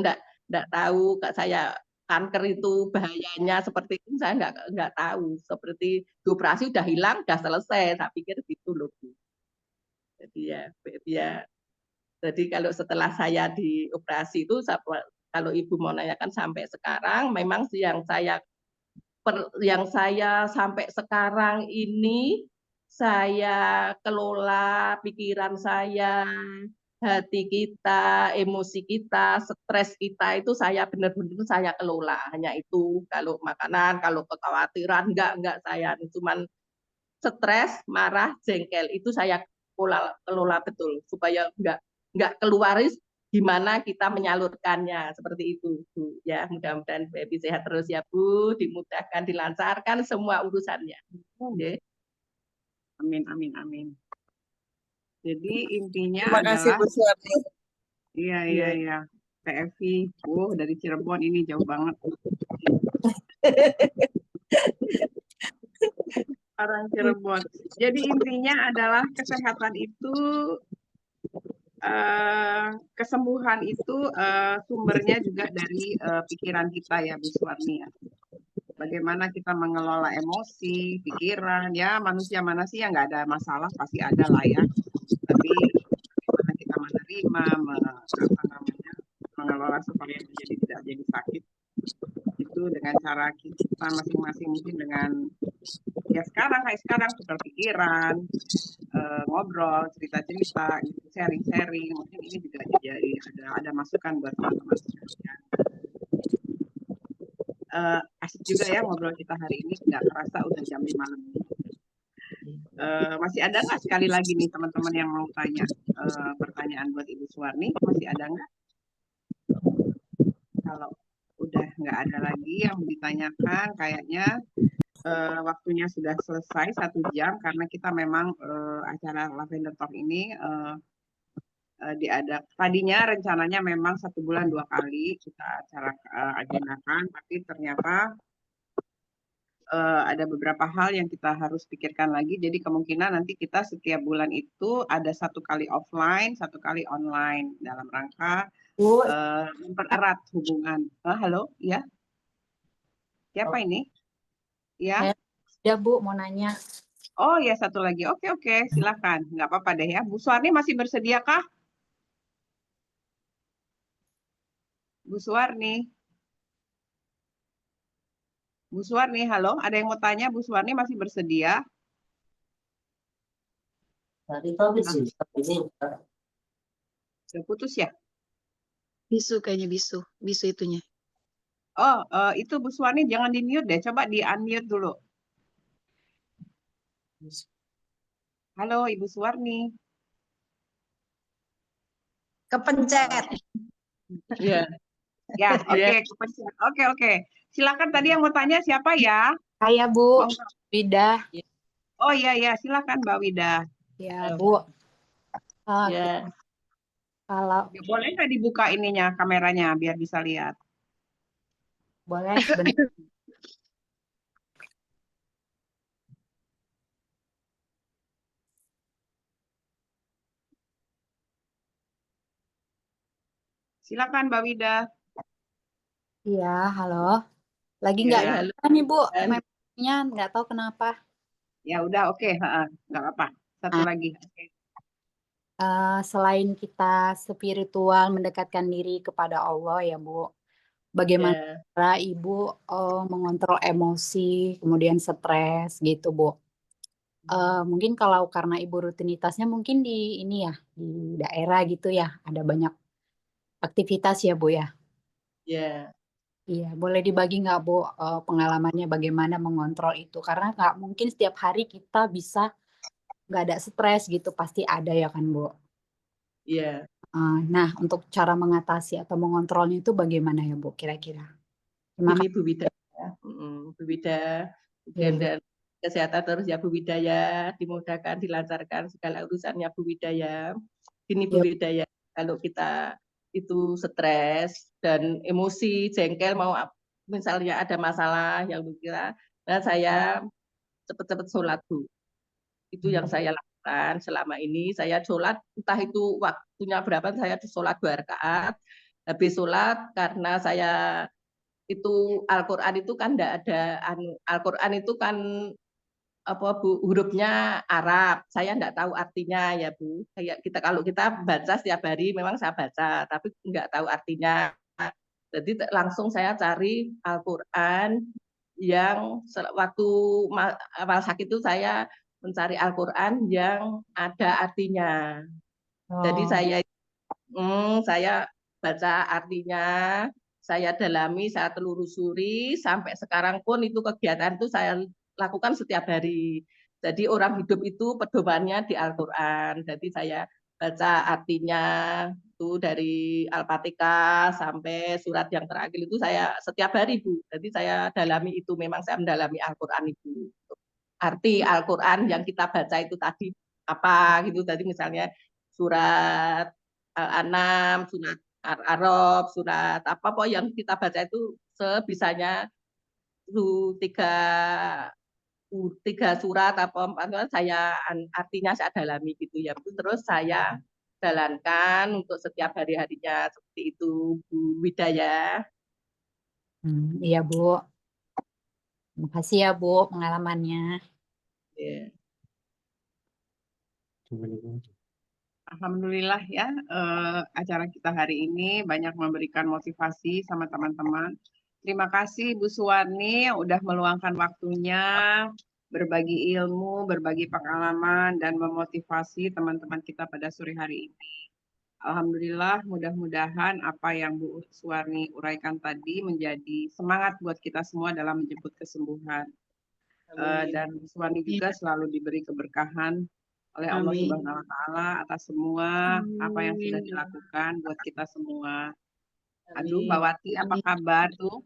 nggak tahu kak saya kanker itu bahayanya seperti itu saya nggak tahu. Seperti dioperasi udah hilang, udah selesai. Saya pikir gitu loh Bu. Jadi ya jadi kalau setelah saya dioperasi itu kalau ibu mau nanyakan sampai sekarang memang sih yang saya sampai sekarang ini saya kelola pikiran saya, hati kita, emosi kita, stres kita itu saya benar-benar saya kelola. Hanya itu, kalau makanan, kalau kekhawatiran enggak saya cuman stres, marah, jengkel itu saya kelola betul supaya enggak keluar gimana kita menyalurkannya seperti itu Bu ya, mudah-mudahan Baby sehat terus ya Bu, dimudahkan dilancarkan semua urusannya. Okay. Amin amin amin. Jadi intinya Terima kasih adalah Bu Suwarni. iya PFI dari Cirebon ini jauh banget. Orang Cirebon. Jadi intinya adalah kesehatan itu kesembuhan itu sumbernya juga dari pikiran kita ya Bu Suwarni ya. Bagaimana kita mengelola emosi, pikiran, ya manusia mana sih yang nggak ada masalah, pasti ada lah ya. Tapi bagaimana kita menerima, mengelola supaya menjadi tidak jadi sakit, itu dengan cara kita masing-masing mungkin dengan ya kayak sekarang tukar pikiran, ngobrol, cerita-cerita, sharing-sharing, mungkin ini juga jadi ada masukan buat teman-teman sekalian. Asik juga ya ngobrol kita hari ini, nggak kerasa udah jam 5 lebih. Masih ada nggak sekali lagi nih teman-teman yang mau tanya pertanyaan buat Ibu Suwarni? Masih ada nggak? Kalau udah nggak ada lagi yang ditanyakan, kayaknya waktunya sudah selesai 1 jam karena kita memang acara Lavender Talk ini tadinya rencananya memang 1 bulan 2 kali kita agendakan, tapi ternyata ada beberapa hal yang kita harus pikirkan lagi. Jadi kemungkinan nanti kita setiap bulan itu ada 1 kali offline, 1 kali online dalam rangka mempererat hubungan. Halo, ya? Siapa ini? Ya. Sudah Bu, mau nanya. Oh ya, 1 lagi. Oke, silakan. Nggak apa-apa deh ya. Bu Suwarni masih bersedia kah? Bu Suwarni. Bu Suwarni, halo. Ada yang mau tanya? Bu Suwarni masih bersedia? Sudah putus ya? Bisu kayaknya bisu itunya. Oh, itu Bu Suwarni jangan di-mute deh. Coba di-unmute dulu. Halo, Ibu Suwarni. Kepencet. Ya. Ya, oke, kepencet. Oke. Silakan tadi yang mau tanya siapa ya? Saya Bu, Wida. Oh iya, silakan Mbak Wida. Ya Bu. Ya. Kalau Boleh nggak dibuka ininya, kameranya, biar bisa lihat? boleh sebentar. Silakan Mbak Wida. Iya, halo. Lagi nggak Ya, halo. bisa nih, Bu. Kan? Memangnya nggak tahu kenapa. ya udah oke, nggak apa-apa. Satu Ah, lagi. Oke. Selain kita spiritual mendekatkan diri kepada Allah ya, Bu. Bagaimana Ya, cara Ibu mengontrol emosi, kemudian stres gitu, Bu. Mungkin kalau karena Ibu rutinitasnya mungkin di ini ya, di daerah gitu ya, ada banyak aktivitas ya, Bu ya. ya. Iya, boleh dibagi nggak, Bu, pengalamannya bagaimana mengontrol itu? Karena nggak mungkin setiap hari kita bisa nggak ada stres gitu, pasti ada ya kan, Bu? Iya. Nah, untuk cara mengatasi atau mengontrolnya itu bagaimana ya, Bu, kira-kira? Terima Ini kasih. Bu Wida, Bu Wida, Ya, Bu. dan kesehatan terus ya Bu Wida ya, dimudahkan, dilancarkan segala urusannya Bu Wida ya. Ini Bu Ya, Wida ya, kalau kita itu stres dan emosi, jengkel, mau misalnya ada masalah yang kira, nah saya cepat-cepat sholat Bu. Itu yang saya lakukan selama ini. Saya sholat, entah itu waktunya berapa, saya sholat 2 rakaat. Habis sholat, karena saya itu Al-Quran itu kan enggak ada Al-Quran itu kan apa Bu, hurufnya Arab. Saya enggak tahu artinya ya Bu. Kayak kita kalau kita baca setiap hari memang saya baca, tapi enggak tahu artinya. Jadi langsung saya cari Al-Quran yang waktu awal sakit itu saya mencari Al-Quran yang ada artinya. Jadi Oh, saya baca artinya, saya dalami, saya telusuri, sampai sekarang pun itu kegiatan itu saya lakukan setiap hari. Jadi orang hidup itu pedomannya di Al-Quran. Jadi saya baca artinya itu dari Al-Fatihah sampai surat yang terakhir itu saya setiap hari Bu. Jadi saya dalami itu, memang saya mendalami Al-Quran itu. Arti Al-Quran yang kita baca itu tadi apa gitu. Tadi misalnya surat Al-An'am, surat Al-A'raf, surat apa kok yang kita baca itu sebisanya itu tiga surat apa empat saya artinya saya dalami gitu ya. Terus saya jalankan untuk setiap hari-harinya seperti itu Bu Widaya. iya, Bu. Terima kasih ya, Bu, pengalamannya. Ya. Alhamdulillah ya, acara kita hari ini banyak memberikan motivasi sama teman-teman. Terima kasih Bu Suwarni yang udah meluangkan waktunya, berbagi ilmu, berbagi pengalaman, dan memotivasi teman-teman kita pada sore hari ini. Alhamdulillah, mudah-mudahan apa yang Bu Suwarni uraikan tadi menjadi semangat buat kita semua dalam menjemput kesembuhan. Dan Bu Suwarni juga selalu diberi keberkahan oleh Allah Amin. Subhanahu wa Ta'ala atas semua apa yang sudah dilakukan buat kita semua. Aduh, Mbak Wati, apa kabar tuh?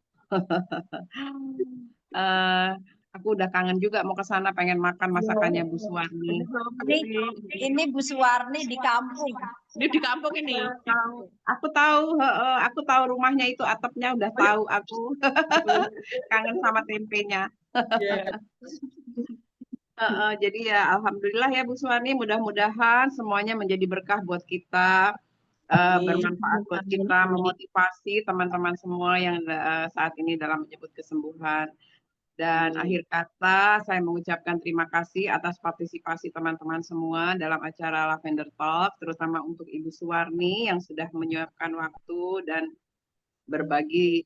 Aku udah kangen juga mau ke sana, pengen makan masakannya Bu Suwarni. Ini Bu Suwarni di kampung. Ini di kampung ini. Aku tahu rumahnya itu atapnya udah tahu aku. Kangen sama tempenya. Jadi ya alhamdulillah ya Bu Suwarni, mudah-mudahan semuanya menjadi berkah buat kita, bermanfaat buat kita, memotivasi teman-teman semua yang saat ini dalam menyebut kesembuhan. Dan akhir kata saya mengucapkan terima kasih atas partisipasi teman-teman semua dalam acara Lavender Talk, terutama untuk Ibu Suwarni yang sudah menyiapkan waktu dan berbagi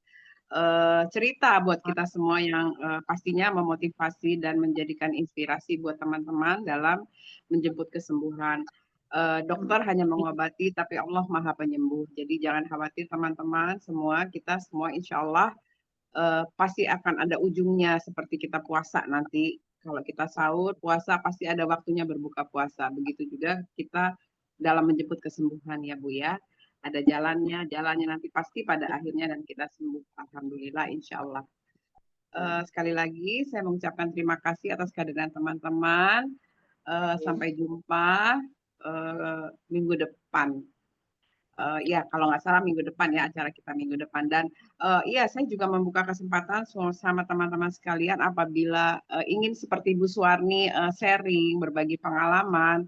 cerita buat kita semua yang pastinya memotivasi dan menjadikan inspirasi buat teman-teman dalam menjemput kesembuhan. Dokter hanya mengobati, tapi Allah Maha Penyembuh. Jadi jangan khawatir teman-teman semua, kita semua insya Allah pasti akan ada ujungnya seperti kita puasa nanti. Kalau kita sahur, puasa pasti ada waktunya berbuka puasa. Begitu juga kita dalam menjemput kesembuhan ya Bu ya. Ada jalannya nanti pasti pada akhirnya dan kita sembuh. Alhamdulillah, insya Allah. Sekali lagi saya mengucapkan terima kasih atas kehadiran teman-teman. Sampai jumpa minggu depan. Ya, kalau nggak salah minggu depan ya, acara kita minggu depan. Dan iya, saya juga membuka kesempatan sama teman-teman sekalian apabila ingin seperti Bu Suwarni sharing, berbagi pengalaman,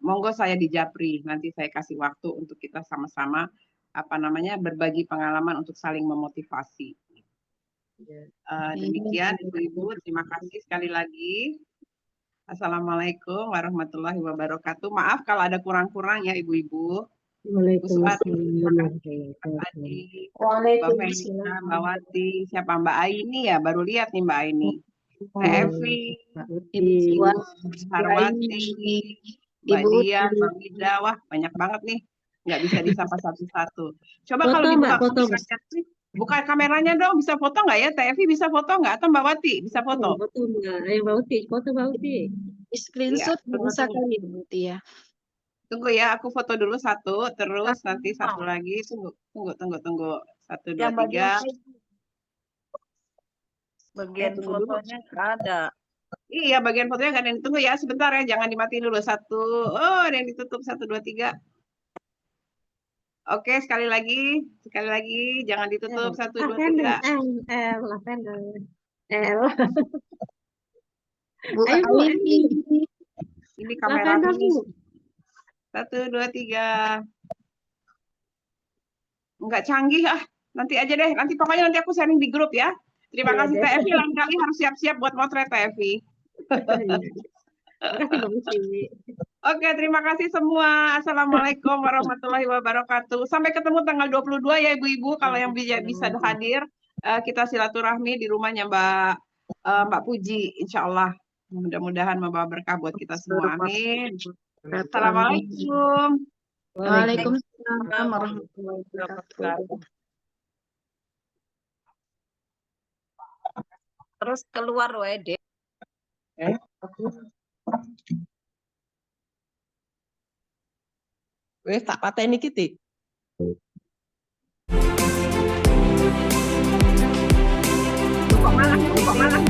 monggo saya di Japri. Nanti saya kasih waktu untuk kita sama-sama berbagi pengalaman untuk saling memotivasi. Demikian Ibu-ibu, terima kasih sekali lagi. Assalamualaikum warahmatullahi wabarakatuh. Maaf kalau ada kurang-kurang ya Ibu-ibu. Bu Suati, Mbak Adi, Mbak Felina, Mbak Wati, siapa Mbak Aini ya? Baru lihat nih Mbak Aini. Teh Evi, Ibu Sarwati, Mbak Dian, Mbak Ida, wah banyak banget nih. Nggak bisa disapa satu-satu. Coba kalau dibuka kameranya, buka kameranya dong, bisa foto nggak ya? Teh Evi bisa foto nggak? Atau Mbak Wati bisa foto? Foto Mbak. Ayo Mbak Uti, foto Mbak Uti. Di screenshot bisa kali berarti ya. Tunggu ya, aku foto dulu satu, terus nanti satu lagi. Tunggu. 1, 2, 3. Bagian fotonya nggak ada. Iya, bagian fotonya nggak ada yang ditunggu ya. Sebentar ya, jangan dimatiin dulu. 1, oh ada yang ditutup. 1, 2, 3. Oke, sekali lagi, jangan ditutup. 1, 2, 3. Bu Aini. Ini kamera ini. 1, 2, 3. Enggak canggih ah. Nanti aja deh. Pokoknya nanti aku sharing di grup ya. Terima kasih Teh Evi. Lain kali harus siap-siap buat motret Teh Evi. Oke, terima kasih semua. Assalamualaikum warahmatullahi wabarakatuh. Sampai ketemu tanggal 22 ya Ibu-ibu. Kalau yang bisa hadir, kita silaturahmi di rumahnya Mbak Puji. Insya Allah. Mudah-mudahan membawa berkah buat kita semua. Amin. Assalamualaikum. Waalaikumsalam warahmatullahi wabarakatuh. Terus keluar Dek. Wes tak pateni kita. Kok malah